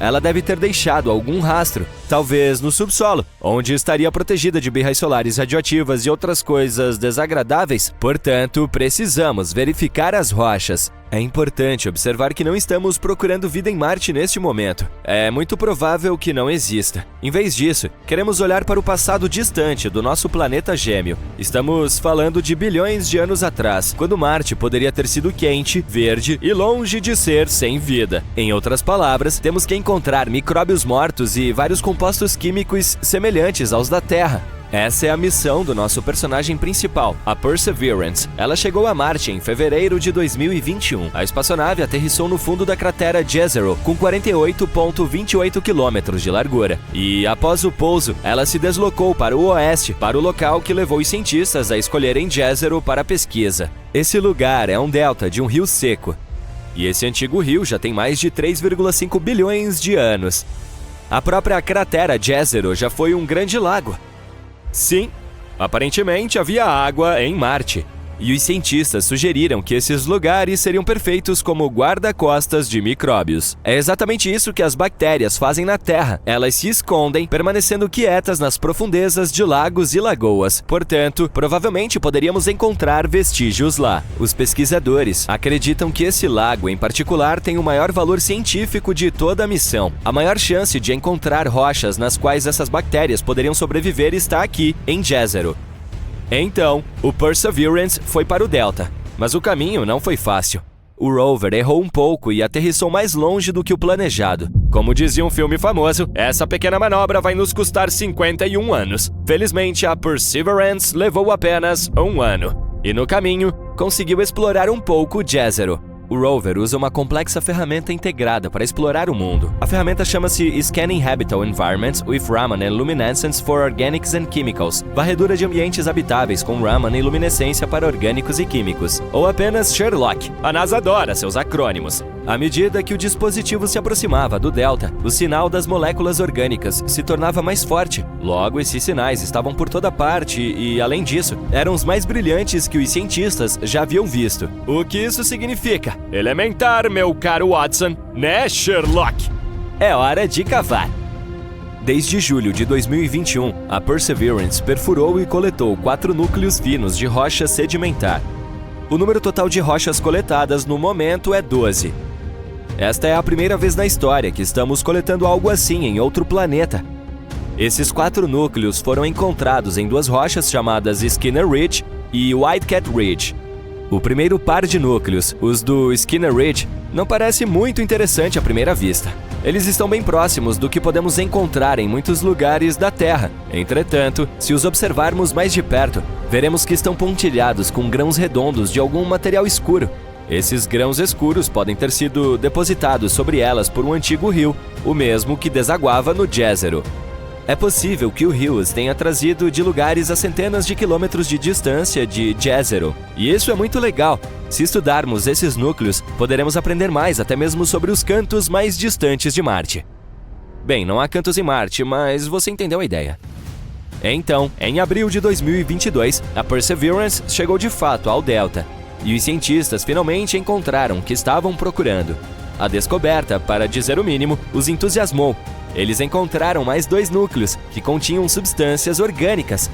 Speaker 1: Ela deve ter deixado algum rastro, talvez no subsolo, onde estaria protegida de birras solares radioativas e outras coisas desagradáveis. Portanto, precisamos verificar as rochas. É importante observar que não estamos procurando vida em Marte neste momento. É muito provável que não exista. Em vez disso, queremos olhar para o passado distante do nosso planeta gêmeo. Estamos falando de bilhões de anos atrás, quando Marte poderia ter sido quente, verde e longe de ser sem vida. Em outras palavras, temos que encontrar micróbios mortos e vários compostos químicos semelhantes aos da Terra. Essa é a missão do nosso personagem principal, a Perseverance. Ela chegou a Marte em fevereiro de 2021. A espaçonave aterrissou no fundo da cratera Jezero, com 48,28 quilômetros de largura. E, após o pouso, ela se deslocou para o oeste, para o local que levou os cientistas a escolherem Jezero para a pesquisa. Esse lugar é um delta de um rio seco. E esse antigo rio já tem mais de 3,5 bilhões de anos. A própria cratera Jezero já foi um grande lago. Sim, aparentemente havia água em Marte, e os cientistas sugeriram que esses lugares seriam perfeitos como guarda-costas de micróbios. É exatamente isso que as bactérias fazem na Terra. Elas se escondem, permanecendo quietas nas profundezas de lagos e lagoas. Portanto, provavelmente poderíamos encontrar vestígios lá. Os pesquisadores acreditam que esse lago em particular tem o maior valor científico de toda a missão. A maior chance de encontrar rochas nas quais essas bactérias poderiam sobreviver está aqui, em Jezero. Então, o Perseverance foi para o Delta, mas o caminho não foi fácil. O rover errou um pouco e aterrissou mais longe do que o planejado. Como dizia um filme famoso, essa pequena manobra vai nos custar 51 anos. Felizmente, a Perseverance levou apenas 1 ano. E no caminho, conseguiu explorar um pouco Jezero. O rover usa uma complexa ferramenta integrada para explorar o mundo. A ferramenta chama-se Scanning Habitable Environments with Raman and Luminescence for Organics and Chemicals, varredura de ambientes habitáveis com Raman e luminescência para orgânicos e químicos, ou apenas Sherlock. A NASA adora seus acrônimos. À medida que o dispositivo se aproximava do delta, o sinal das moléculas orgânicas se tornava mais forte. Logo, esses sinais estavam por toda parte e, além disso, eram os mais brilhantes que os cientistas já haviam visto. O que isso significa? Elementar, meu caro Watson, né, Sherlock? É hora de cavar. Desde julho de 2021, a Perseverance perfurou e coletou 4 núcleos finos de rocha sedimentar. O número total de rochas coletadas no momento é 12. Esta é a primeira vez na história que estamos coletando algo assim em outro planeta. Esses 4 núcleos foram encontrados em 2 rochas chamadas Skinner Ridge e Whitecat Ridge. O primeiro par de núcleos, os do Skinner Ridge, não parece muito interessante à primeira vista. Eles estão bem próximos do que podemos encontrar em muitos lugares da Terra. Entretanto, se os observarmos mais de perto, veremos que estão pontilhados com grãos redondos de algum material escuro. Esses grãos escuros podem ter sido depositados sobre elas por um antigo rio, o mesmo que desaguava no Jezero. É possível que o rio os tenha trazido de lugares a centenas de quilômetros de distância de Jezero. E isso é muito legal. Se estudarmos esses núcleos, poderemos aprender mais até mesmo sobre os cantos mais distantes de Marte. Bem, não há cantos em Marte, mas você entendeu a ideia. Então, em abril de 2022, a Perseverance chegou de fato ao Delta. E os cientistas finalmente encontraram o que estavam procurando. A descoberta, para dizer o mínimo, os entusiasmou. Eles encontraram mais 2 núcleos, que continham substâncias orgânicas.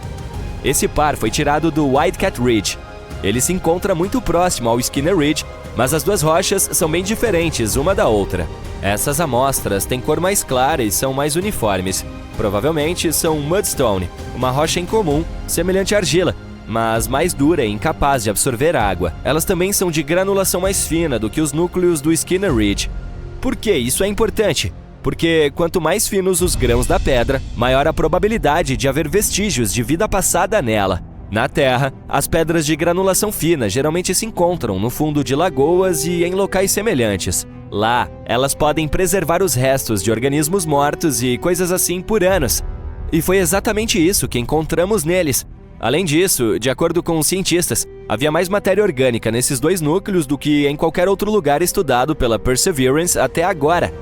Speaker 1: Esse par foi tirado do Whitecat Ridge. Ele se encontra muito próximo ao Skinner Ridge, mas as 2 rochas são bem diferentes uma da outra. Essas amostras têm cor mais clara e são mais uniformes. Provavelmente são mudstone, uma rocha incomum, semelhante à argila, mas mais dura e incapaz de absorver água. Elas também são de granulação mais fina do que os núcleos do Skinner Ridge. Por que isso é importante? Porque quanto mais finos os grãos da pedra, maior a probabilidade de haver vestígios de vida passada nela. Na Terra, as pedras de granulação fina geralmente se encontram no fundo de lagoas e em locais semelhantes. Lá, elas podem preservar os restos de organismos mortos e coisas assim por anos. E foi exatamente isso que encontramos neles. Além disso, de acordo com os cientistas, havia mais matéria orgânica nesses 2 núcleos do que em qualquer outro lugar estudado pela Perseverance até agora.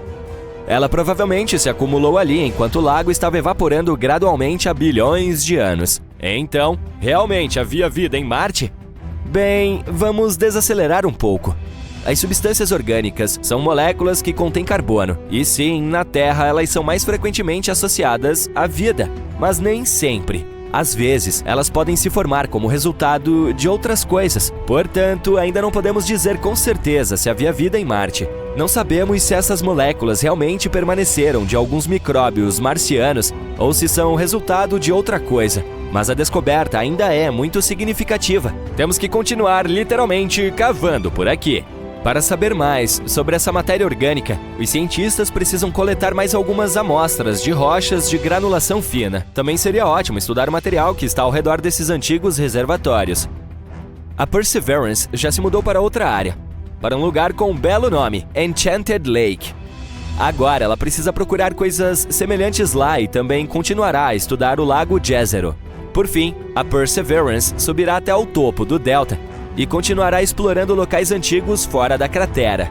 Speaker 1: Ela provavelmente se acumulou ali enquanto o lago estava evaporando gradualmente há bilhões de anos. Então, realmente havia vida em Marte? Bem, vamos desacelerar um pouco. As substâncias orgânicas são moléculas que contêm carbono, e sim, na Terra elas são mais frequentemente associadas à vida, mas nem sempre. Às vezes, elas podem se formar como resultado de outras coisas. Portanto, ainda não podemos dizer com certeza se havia vida em Marte. Não sabemos se essas moléculas realmente permaneceram de alguns micróbios marcianos ou se são resultado de outra coisa. Mas a descoberta ainda é muito significativa. Temos que continuar literalmente cavando por aqui. Para saber mais sobre essa matéria orgânica, os cientistas precisam coletar mais algumas amostras de rochas de granulação fina. Também seria ótimo estudar o material que está ao redor desses antigos reservatórios. A Perseverance já se mudou para outra área, para um lugar com um belo nome, Enchanted Lake. Agora ela precisa procurar coisas semelhantes lá e também continuará a estudar o Lago Jezero. Por fim, a Perseverance subirá até o topo do delta e continuará explorando locais antigos fora da cratera.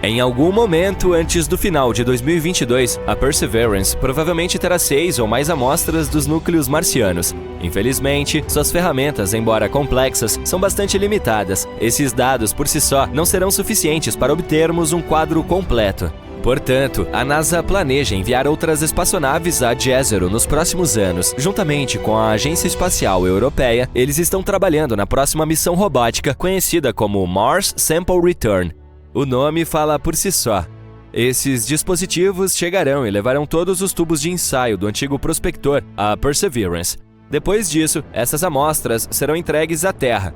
Speaker 1: Em algum momento antes do final de 2022, a Perseverance provavelmente terá 6 ou mais amostras dos núcleos marcianos. Infelizmente, suas ferramentas, embora complexas, são bastante limitadas. Esses dados por si só não serão suficientes para obtermos um quadro completo. Portanto, a NASA planeja enviar outras espaçonaves a Jezero nos próximos anos. Juntamente com a Agência Espacial Europeia, eles estão trabalhando na próxima missão robótica conhecida como Mars Sample Return. O nome fala por si só. Esses dispositivos chegarão e levarão todos os tubos de ensaio do antigo prospector, a Perseverance. Depois disso, essas amostras serão entregues à Terra,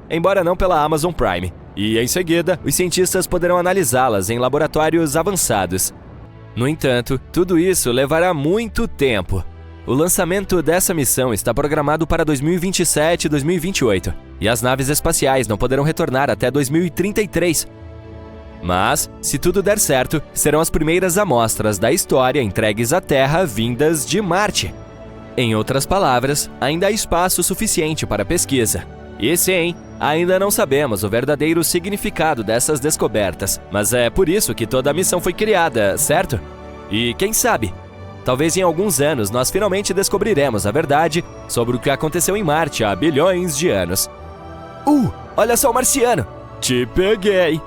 Speaker 1: embora não pela Amazon Prime. E, em seguida, os cientistas poderão analisá-las em laboratórios avançados. No entanto, tudo isso levará muito tempo. O lançamento dessa missão está programado para 2027 e 2028, e as naves espaciais não poderão retornar até 2033. Mas, se tudo der certo, serão as primeiras amostras da história entregues à Terra vindas de Marte. Em outras palavras, ainda há espaço suficiente para pesquisa. E sim, ainda não sabemos o verdadeiro significado dessas descobertas, mas é por isso que toda a missão foi criada, certo? E quem sabe, talvez em alguns anos nós finalmente descobriremos a verdade sobre o que aconteceu em Marte há bilhões de anos. Olha só o marciano! Te peguei!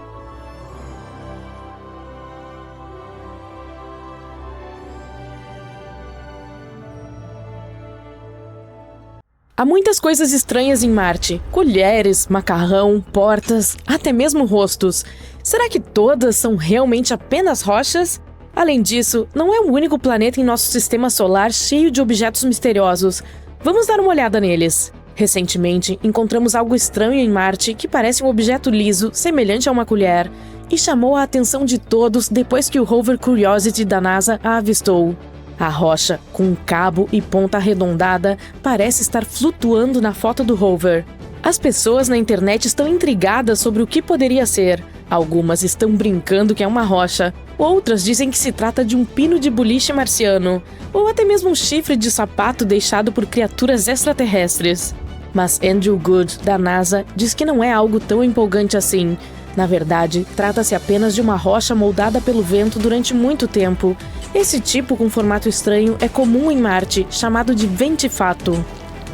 Speaker 4: Há muitas coisas estranhas em Marte. Colheres, macarrão, portas, até mesmo rostos. Será que todas são realmente apenas rochas? Além disso, não é o único planeta em nosso sistema solar cheio de objetos misteriosos. Vamos dar uma olhada neles. Recentemente, encontramos algo estranho em Marte que parece um objeto liso, semelhante a uma colher, e chamou a atenção de todos depois que o rover Curiosity da NASA a avistou. A rocha, com um cabo e ponta arredondada, parece estar flutuando na foto do rover. As pessoas na internet estão intrigadas sobre o que poderia ser. Algumas estão brincando que é uma rocha, outras dizem que se trata de um pino de boliche marciano, ou até mesmo um chifre de sapato deixado por criaturas extraterrestres. Mas Andrew Good, da NASA, diz que não é algo tão empolgante assim. Na verdade, trata-se apenas de uma rocha moldada pelo vento durante muito tempo. Esse tipo com formato estranho é comum em Marte, chamado de ventifato.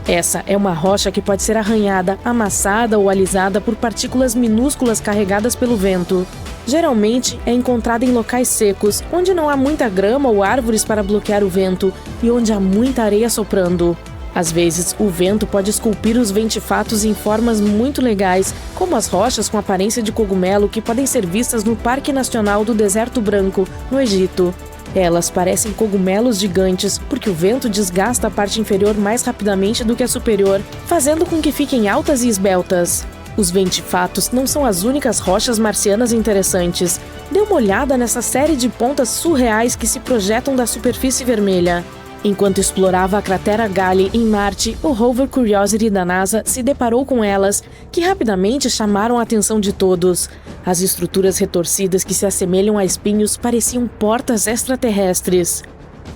Speaker 4: Essa é uma rocha que pode ser arranhada, amassada ou alisada por partículas minúsculas carregadas pelo vento. Geralmente é encontrada em locais secos, onde não há muita grama ou árvores para bloquear o vento e onde há muita areia soprando. Às vezes, o vento pode esculpir os ventifatos em formas muito legais, como as rochas com aparência de cogumelo que podem ser vistas no Parque Nacional do Deserto Branco, no Egito. Elas parecem cogumelos gigantes porque o vento desgasta a parte inferior mais rapidamente do que a superior, fazendo com que fiquem altas e esbeltas. Os ventifatos não são as únicas rochas marcianas interessantes. Dê uma olhada nessa série de pontas surreais que se projetam da superfície vermelha. Enquanto explorava a cratera Gali em Marte, o rover Curiosity da NASA se deparou com elas, que rapidamente chamaram a atenção de todos. As estruturas retorcidas que se assemelham a espinhos pareciam portas extraterrestres.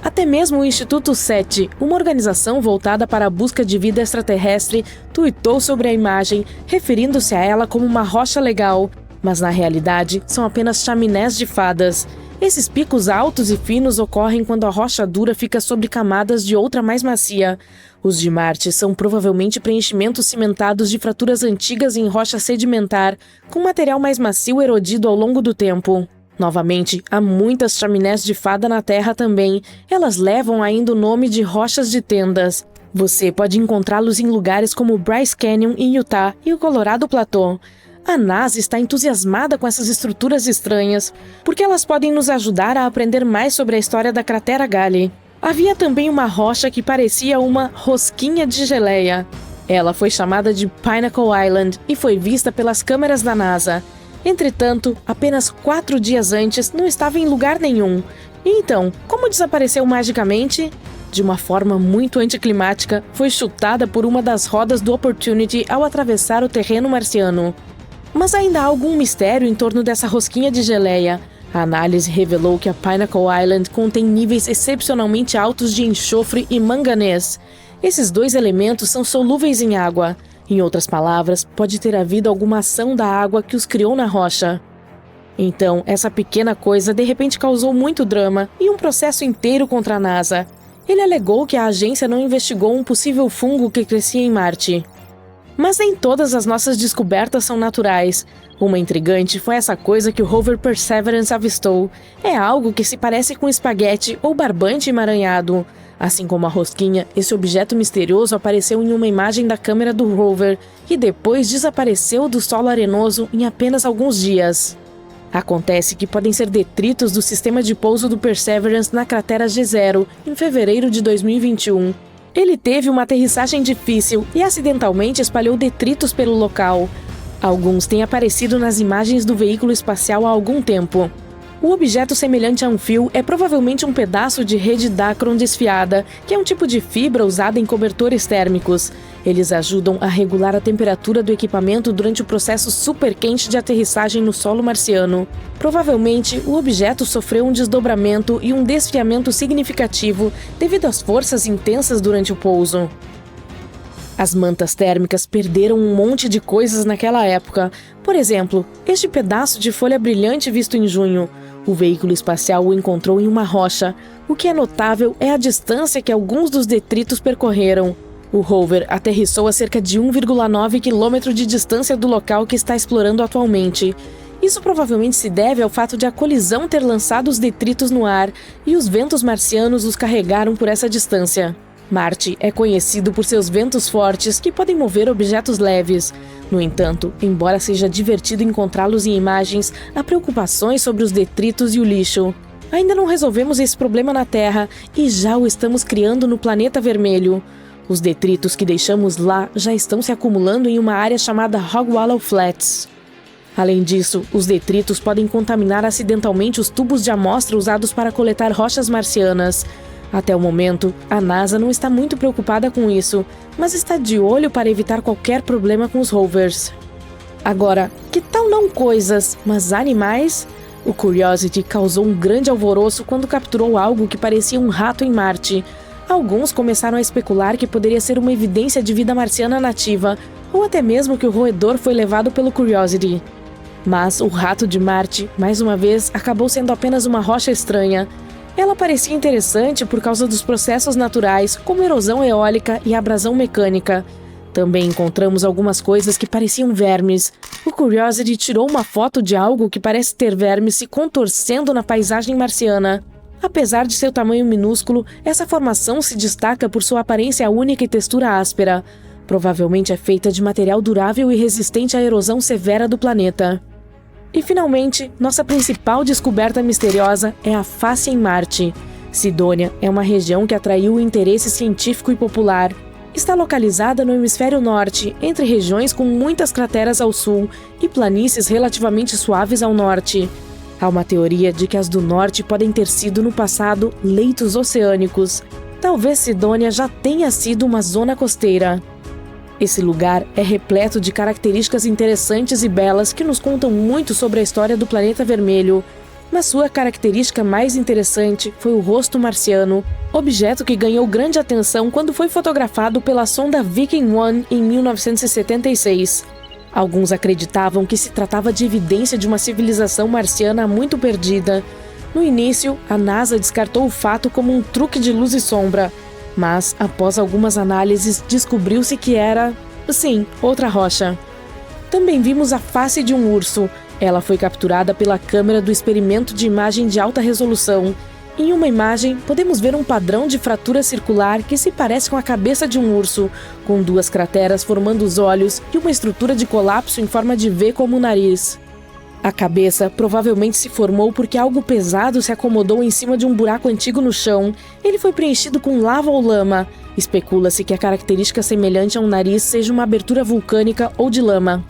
Speaker 4: Até mesmo o Instituto SETI, uma organização voltada para a busca de vida extraterrestre, tuitou sobre a imagem, referindo-se a ela como uma rocha legal. Mas na realidade, são apenas chaminés de fadas. Esses picos altos e finos ocorrem quando a rocha dura fica sobre camadas de outra mais macia. Os de Marte são provavelmente preenchimentos cimentados de fraturas antigas em rocha sedimentar, com material mais macio erodido ao longo do tempo. Novamente, há muitas chaminés de fada na Terra também. Elas levam ainda o nome de rochas de tendas. Você pode encontrá-los em lugares como Bryce Canyon em Utah e o Colorado Plateau. A NASA está entusiasmada com essas estruturas estranhas, porque elas podem nos ajudar a aprender mais sobre a história da cratera Gali. Havia também uma rocha que parecia uma rosquinha de geleia. Ela foi chamada de Pinnacle Island e foi vista pelas câmeras da NASA. Entretanto, apenas 4 dias antes não estava em lugar nenhum. E então, como desapareceu magicamente? De uma forma muito anticlimática, foi chutada por uma das rodas do Opportunity ao atravessar o terreno marciano. Mas ainda há algum mistério em torno dessa rosquinha de geleia. A análise revelou que a Pinnacle Island contém níveis excepcionalmente altos de enxofre e manganês. Esses 2 elementos são solúveis em água. Em outras palavras, pode ter havido alguma ação da água que os criou na rocha. Então, essa pequena coisa de repente causou muito drama e um processo inteiro contra a NASA. Ele alegou que a agência não investigou um possível fungo que crescia em Marte. Mas nem todas as nossas descobertas são naturais. Uma intrigante foi essa coisa que o rover Perseverance avistou. É algo que se parece com espaguete ou barbante emaranhado. Assim como a rosquinha, esse objeto misterioso apareceu em uma imagem da câmera do rover e depois desapareceu do solo arenoso em apenas alguns dias. Acontece que podem ser detritos do sistema de pouso do Perseverance na cratera G0, em fevereiro de 2021. Ele teve uma aterrissagem difícil e acidentalmente espalhou detritos pelo local. Alguns têm aparecido nas imagens do veículo espacial há algum tempo. O objeto semelhante a um fio é provavelmente um pedaço de rede Dacron desfiada, que é um tipo de fibra usada em cobertores térmicos. Eles ajudam a regular a temperatura do equipamento durante o processo super quente de aterrissagem no solo marciano. Provavelmente, o objeto sofreu um desdobramento e um desfiamento significativo devido às forças intensas durante o pouso. As mantas térmicas perderam um monte de coisas naquela época. Por exemplo, este pedaço de folha brilhante visto em junho. O veículo espacial o encontrou em uma rocha. O que é notável é a distância que alguns dos detritos percorreram. O rover aterrissou a cerca de 1,9 km de distância do local que está explorando atualmente. Isso provavelmente se deve ao fato de a colisão ter lançado os detritos no ar e os ventos marcianos os carregaram por essa distância. Marte é conhecido por seus ventos fortes que podem mover objetos leves. No entanto, embora seja divertido encontrá-los em imagens, há preocupações sobre os detritos e o lixo. Ainda não resolvemos esse problema na Terra e já o estamos criando no planeta vermelho. Os detritos que deixamos lá já estão se acumulando em uma área chamada Hogwallow Flats. Além disso, os detritos podem contaminar acidentalmente os tubos de amostra usados para coletar rochas marcianas. Até o momento, a NASA não está muito preocupada com isso, mas está de olho para evitar qualquer problema com os rovers. Agora, que tal não coisas, mas animais? O Curiosity causou um grande alvoroço quando capturou algo que parecia um rato em Marte. Alguns começaram a especular que poderia ser uma evidência de vida marciana nativa, ou até mesmo que o roedor foi levado pelo Curiosity. Mas o rato de Marte, mais uma vez, acabou sendo apenas uma rocha estranha. Ela parecia interessante por causa dos processos naturais, como erosão eólica e abrasão mecânica. Também encontramos algumas coisas que pareciam vermes. O Curiosity tirou uma foto de algo que parece ter vermes se contorcendo na paisagem marciana. Apesar de seu tamanho minúsculo, essa formação se destaca por sua aparência única e textura áspera. Provavelmente é feita de material durável e resistente à erosão severa do planeta. E finalmente, nossa principal descoberta misteriosa é a face em Marte. Sidônia é uma região que atraiu o interesse científico e popular. Está localizada no hemisfério norte, entre regiões com muitas crateras ao sul e planícies relativamente suaves ao norte. Há uma teoria de que as do norte podem ter sido, no passado, leitos oceânicos. Talvez Sidônia já tenha sido uma zona costeira. Esse lugar é repleto de características interessantes e belas que nos contam muito sobre a história do planeta vermelho. Mas sua característica mais interessante foi o rosto marciano, objeto que ganhou grande atenção quando foi fotografado pela sonda Viking 1 em 1976. Alguns acreditavam que se tratava de evidência de uma civilização marciana muito perdida. No início, a NASA descartou o fato como um truque de luz e sombra. Mas, após algumas análises, descobriu-se que era, sim, outra rocha. Também vimos a face de um urso. Ela foi capturada pela câmera do experimento de imagem de alta resolução. Em uma imagem, podemos ver um padrão de fratura circular que se parece com a cabeça de um urso, com 2 crateras formando os olhos e uma estrutura de colapso em forma de V como o nariz. A cabeça provavelmente se formou porque algo pesado se acomodou em cima de um buraco antigo no chão. Ele foi preenchido com lava ou lama. Especula-se que a característica semelhante a um nariz seja uma abertura vulcânica ou de lama.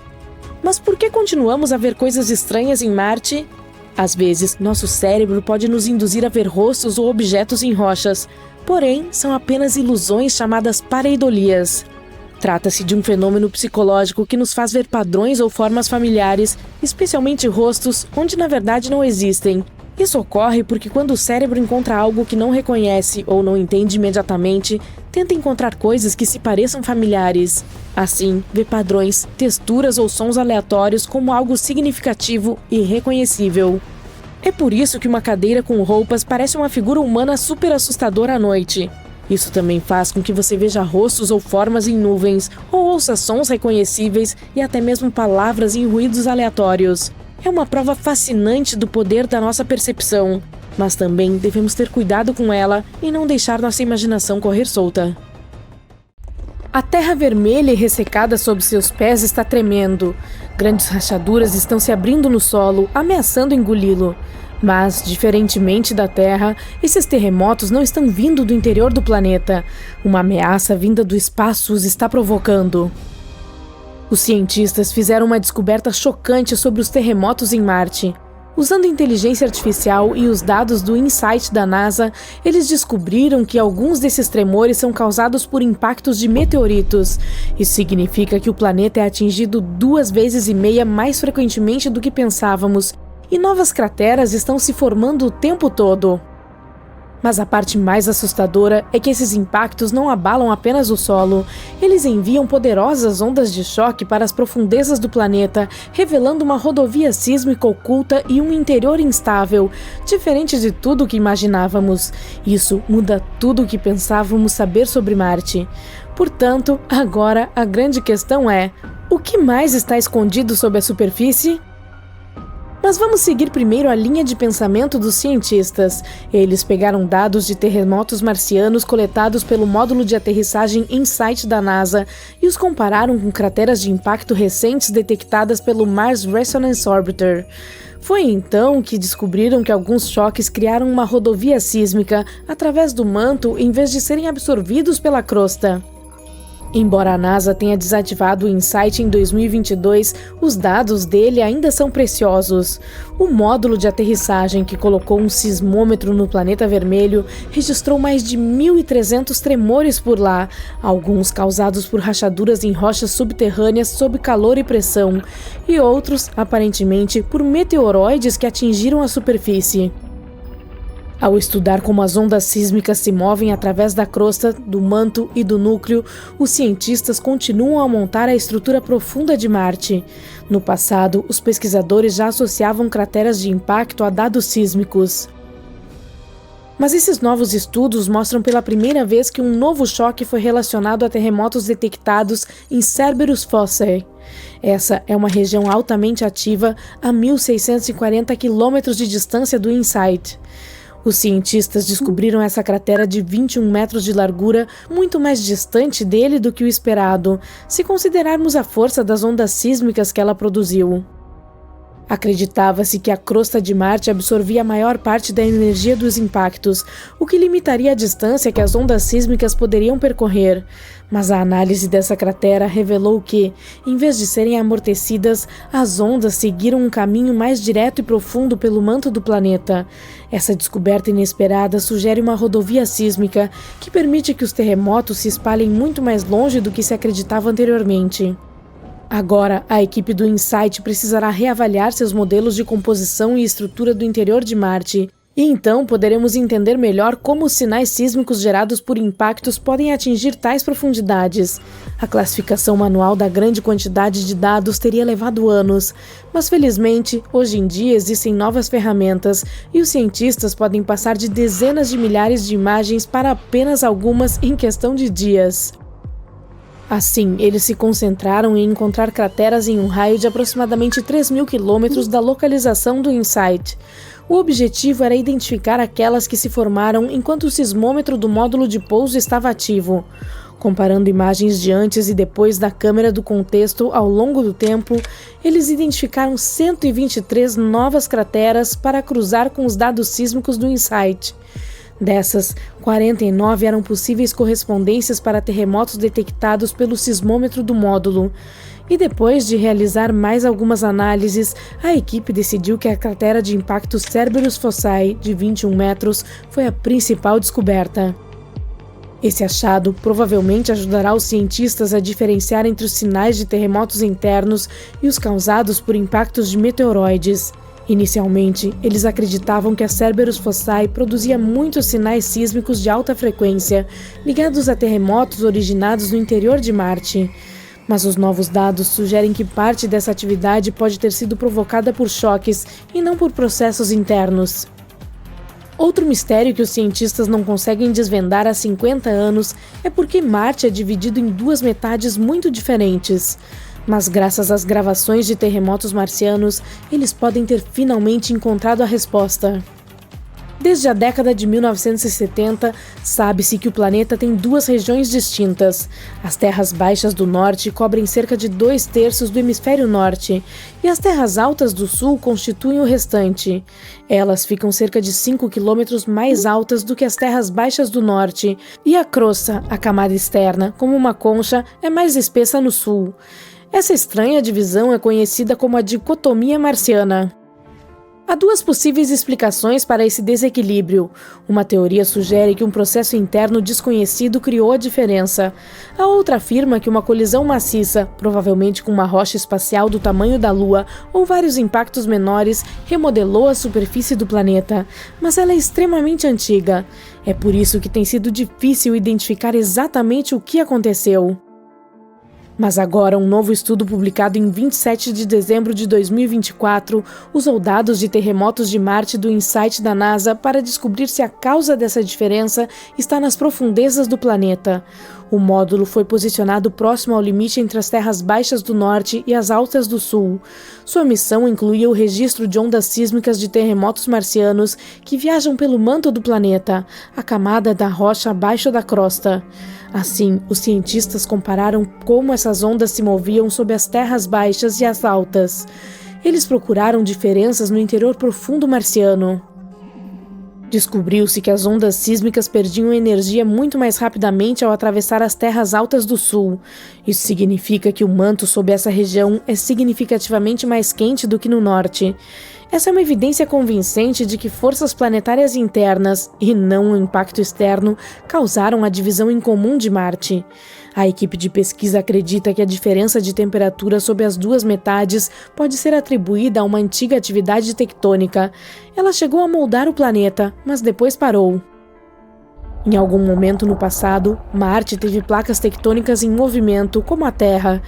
Speaker 4: Mas por que continuamos a ver coisas estranhas em Marte? Às vezes, nosso cérebro pode nos induzir a ver rostos ou objetos em rochas, porém, são apenas ilusões chamadas pareidolias. Trata-se de um fenômeno psicológico que nos faz ver padrões ou formas familiares, especialmente rostos, onde na verdade não existem. Isso ocorre porque quando o cérebro encontra algo que não reconhece ou não entende imediatamente, tenta encontrar coisas que se pareçam familiares. Assim, vê padrões, texturas ou sons aleatórios como algo significativo e reconhecível. É por isso que uma cadeira com roupas parece uma figura humana super assustadora à noite. Isso também faz com que você veja rostos ou formas em nuvens, ou ouça sons reconhecíveis e até mesmo palavras em ruídos aleatórios. É uma prova fascinante do poder da nossa percepção, mas também devemos ter cuidado com ela e não deixar nossa imaginação correr solta. A terra vermelha e ressecada sob seus pés está tremendo. Grandes rachaduras estão se abrindo no solo, ameaçando engoli-lo. Mas, diferentemente da Terra, esses terremotos não estão vindo do interior do planeta. Uma ameaça vinda do espaço os está provocando. Os cientistas fizeram uma descoberta chocante sobre os terremotos em Marte. Usando inteligência artificial e os dados do InSight da NASA, eles descobriram que alguns desses tremores são causados por impactos de meteoritos. Isso significa que o planeta é atingido 2,5 vezes mais frequentemente do que pensávamos, e novas crateras estão se formando o tempo todo. Mas a parte mais assustadora é que esses impactos não abalam apenas o solo. Eles enviam poderosas ondas de choque para as profundezas do planeta, revelando uma rodovia sísmica oculta e um interior instável, diferente de tudo o que imaginávamos. Isso muda tudo o que pensávamos saber sobre Marte. Portanto, agora a grande questão é: o que mais está escondido sob a superfície? Mas vamos seguir primeiro a linha de pensamento dos cientistas. Eles pegaram dados de terremotos marcianos coletados pelo módulo de aterrissagem InSight da NASA e os compararam com crateras de impacto recentes detectadas pelo Mars Resonance Orbiter. Foi então que descobriram que alguns choques criaram uma rodovia sísmica através do manto em vez de serem absorvidos pela crosta. Embora a NASA tenha desativado o InSight em 2022, os dados dele ainda são preciosos. O módulo de aterrissagem que colocou um sismômetro no planeta vermelho registrou mais de 1.300 tremores por lá, alguns causados por rachaduras em rochas subterrâneas sob calor e pressão, e outros, aparentemente, por meteoroides que atingiram a superfície. Ao estudar como as ondas sísmicas se movem através da crosta, do manto e do núcleo, os cientistas continuam a montar a estrutura profunda de Marte. No passado, os pesquisadores já associavam crateras de impacto a dados sísmicos. Mas esses novos estudos mostram pela primeira vez que um novo choque foi relacionado a terremotos detectados em Cerberus Fossae. Essa é uma região altamente ativa a 1.640 quilômetros de distância do InSight. Os cientistas descobriram essa cratera de 21 metros de largura, muito mais distante dele do que o esperado, se considerarmos a força das ondas sísmicas que ela produziu. Acreditava-se que a crosta de Marte absorvia a maior parte da energia dos impactos, o que limitaria a distância que as ondas sísmicas poderiam percorrer. Mas a análise dessa cratera revelou que, em vez de serem amortecidas, as ondas seguiram um caminho mais direto e profundo pelo manto do planeta. Essa descoberta inesperada sugere uma rodovia sísmica que permite que os terremotos se espalhem muito mais longe do que se acreditava anteriormente. Agora, a equipe do InSight precisará reavaliar seus modelos de composição e estrutura do interior de Marte, e então poderemos entender melhor como os sinais sísmicos gerados por impactos podem atingir tais profundidades. A classificação manual da grande quantidade de dados teria levado anos, mas felizmente, hoje em dia existem novas ferramentas e os cientistas podem passar de dezenas de milhares de imagens para apenas algumas em questão de dias. Assim, eles se concentraram em encontrar crateras em um raio de aproximadamente 3.000 quilômetros da localização do InSight. O objetivo era identificar aquelas que se formaram enquanto o sismômetro do módulo de pouso estava ativo. Comparando imagens de antes e depois da câmera do contexto ao longo do tempo, eles identificaram 123 novas crateras para cruzar com os dados sísmicos do InSight. Dessas, 49 eram possíveis correspondências para terremotos detectados pelo sismômetro do módulo. E depois de realizar mais algumas análises, a equipe decidiu que a cratera de impacto Cerberus Fossae, de 21 metros, foi a principal descoberta. Esse achado provavelmente ajudará os cientistas a diferenciar entre os sinais de terremotos internos e os causados por impactos de meteoroides. Inicialmente, eles acreditavam que a Cerberus Fossae produzia muitos sinais sísmicos de alta frequência, ligados a terremotos originados no interior de Marte. Mas os novos dados sugerem que parte dessa atividade pode ter sido provocada por choques e não por processos internos. Outro mistério que os cientistas não conseguem desvendar há 50 anos é porque Marte é dividido em duas metades muito diferentes. Mas graças às gravações de terremotos marcianos, eles podem ter finalmente encontrado a resposta. Desde a década de 1970, sabe-se que o planeta tem duas regiões distintas. As terras baixas do norte cobrem cerca de 2/3 do hemisfério norte, e as terras altas do sul constituem o restante. Elas ficam cerca de 5 quilômetros mais altas do que as terras baixas do norte, e a crosta, a camada externa, como uma concha, é mais espessa no sul. Essa estranha divisão é conhecida como a dicotomia marciana. Há duas possíveis explicações para esse desequilíbrio. Uma teoria sugere que um processo interno desconhecido criou a diferença. A outra afirma que uma colisão maciça, provavelmente com uma rocha espacial do tamanho da Lua ou vários impactos menores, remodelou a superfície do planeta. Mas ela é extremamente antiga. É por isso que tem sido difícil identificar exatamente o que aconteceu. Mas agora, um novo estudo publicado em 27 de dezembro de 2024 usou dados de terremotos de Marte do InSight da NASA para descobrir se a causa dessa diferença está nas profundezas do planeta. O módulo foi posicionado próximo ao limite entre as terras baixas do norte e as altas do sul. Sua missão incluía o registro de ondas sísmicas de terremotos marcianos que viajam pelo manto do planeta, a camada da rocha abaixo da crosta. Assim, os cientistas compararam como essas ondas se moviam sob as terras baixas e as altas. Eles procuraram diferenças no interior profundo marciano. Descobriu-se que as ondas sísmicas perdiam energia muito mais rapidamente ao atravessar as terras altas do sul. Isso significa que o manto sob essa região é significativamente mais quente do que no norte. Essa é uma evidência convincente de que forças planetárias internas, e não o impacto externo, causaram a divisão incomum de Marte. A equipe de pesquisa acredita que a diferença de temperatura sob as duas metades pode ser atribuída a uma antiga atividade tectônica. Ela chegou a moldar o planeta, mas depois parou. Em algum momento no passado, Marte teve placas tectônicas em movimento, como a Terra.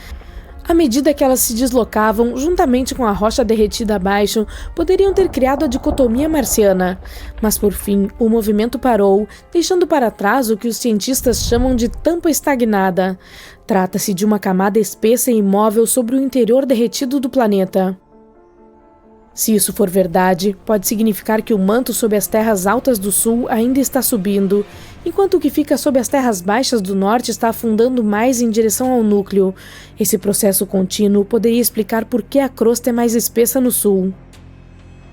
Speaker 4: À medida que elas se deslocavam, juntamente com a rocha derretida abaixo, poderiam ter criado a dicotomia marciana. Mas por fim, o movimento parou, deixando para trás o que os cientistas chamam de tampa estagnada. Trata-se de uma camada espessa e imóvel sobre o interior derretido do planeta. Se isso for verdade, pode significar que o manto sob as terras altas do sul ainda está subindo, enquanto o que fica sob as terras baixas do norte está afundando mais em direção ao núcleo. Esse processo contínuo poderia explicar por que a crosta é mais espessa no sul.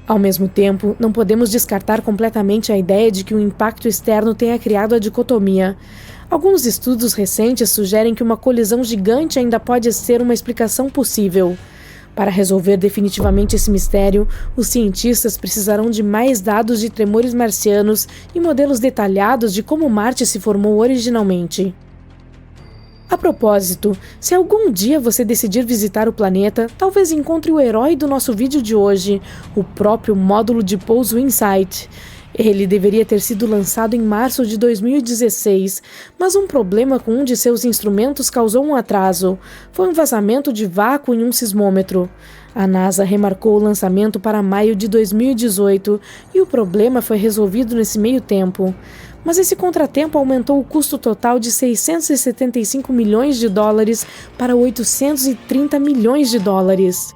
Speaker 4: Ao mesmo tempo, não podemos descartar completamente a ideia de que um impacto externo tenha criado a dicotomia. Alguns estudos recentes sugerem que uma colisão gigante ainda pode ser uma explicação possível. Para resolver definitivamente esse mistério, os cientistas precisarão de mais dados de tremores marcianos e modelos detalhados de como Marte se formou originalmente. A propósito, se algum dia você decidir visitar o planeta, talvez encontre o herói do nosso vídeo de hoje, o próprio módulo de pouso InSight. Ele deveria ter sido lançado em março de 2016, mas um problema com um de seus instrumentos causou um atraso. Foi um vazamento de vácuo em um sismômetro. A NASA remarcou o lançamento para maio de 2018 e o problema foi resolvido nesse meio tempo. Mas esse contratempo aumentou o custo total de 675 milhões de dólares para 830 milhões de dólares.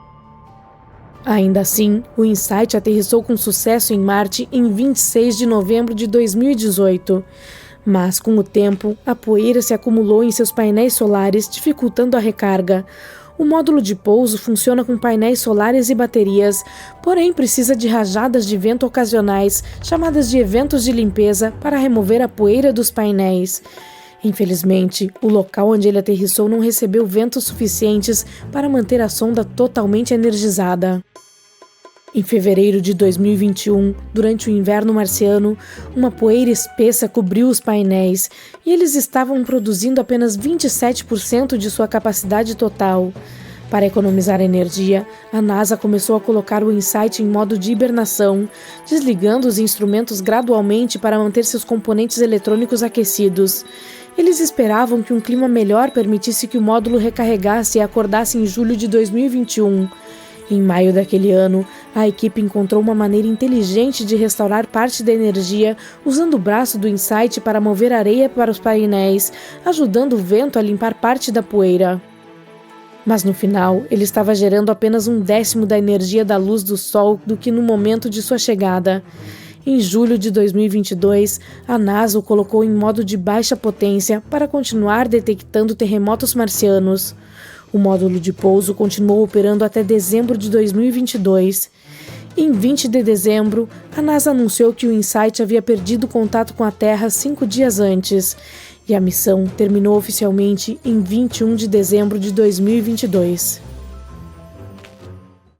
Speaker 4: Ainda assim, o InSight aterrissou com sucesso em Marte em 26 de novembro de 2018. Mas, com o tempo, a poeira se acumulou em seus painéis solares, dificultando a recarga. O módulo de pouso funciona com painéis solares e baterias, porém precisa de rajadas de vento ocasionais, chamadas de eventos de limpeza, para remover a poeira dos painéis. Infelizmente, o local onde ele aterrissou não recebeu ventos suficientes para manter a sonda totalmente energizada. Em fevereiro de 2021, durante o inverno marciano, uma poeira espessa cobriu os painéis e eles estavam produzindo apenas 27% de sua capacidade total. Para economizar energia, a NASA começou a colocar o InSight em modo de hibernação, desligando os instrumentos gradualmente para manter seus componentes eletrônicos aquecidos. Eles esperavam que um clima melhor permitisse que o módulo recarregasse e acordasse em julho de 2021. Em maio daquele ano, a equipe encontrou uma maneira inteligente de restaurar parte da energia usando o braço do InSight para mover areia para os painéis, ajudando o vento a limpar parte da poeira. Mas no final, ele estava gerando apenas 1/10 da energia da luz do Sol do que no momento de sua chegada. Em julho de 2022, a NASA o colocou em modo de baixa potência para continuar detectando terremotos marcianos. O módulo de pouso continuou operando até dezembro de 2022. Em 20 de dezembro, a NASA anunciou que o InSight havia perdido contato com a Terra 5 dias antes, e a missão terminou oficialmente em 21 de dezembro de 2022.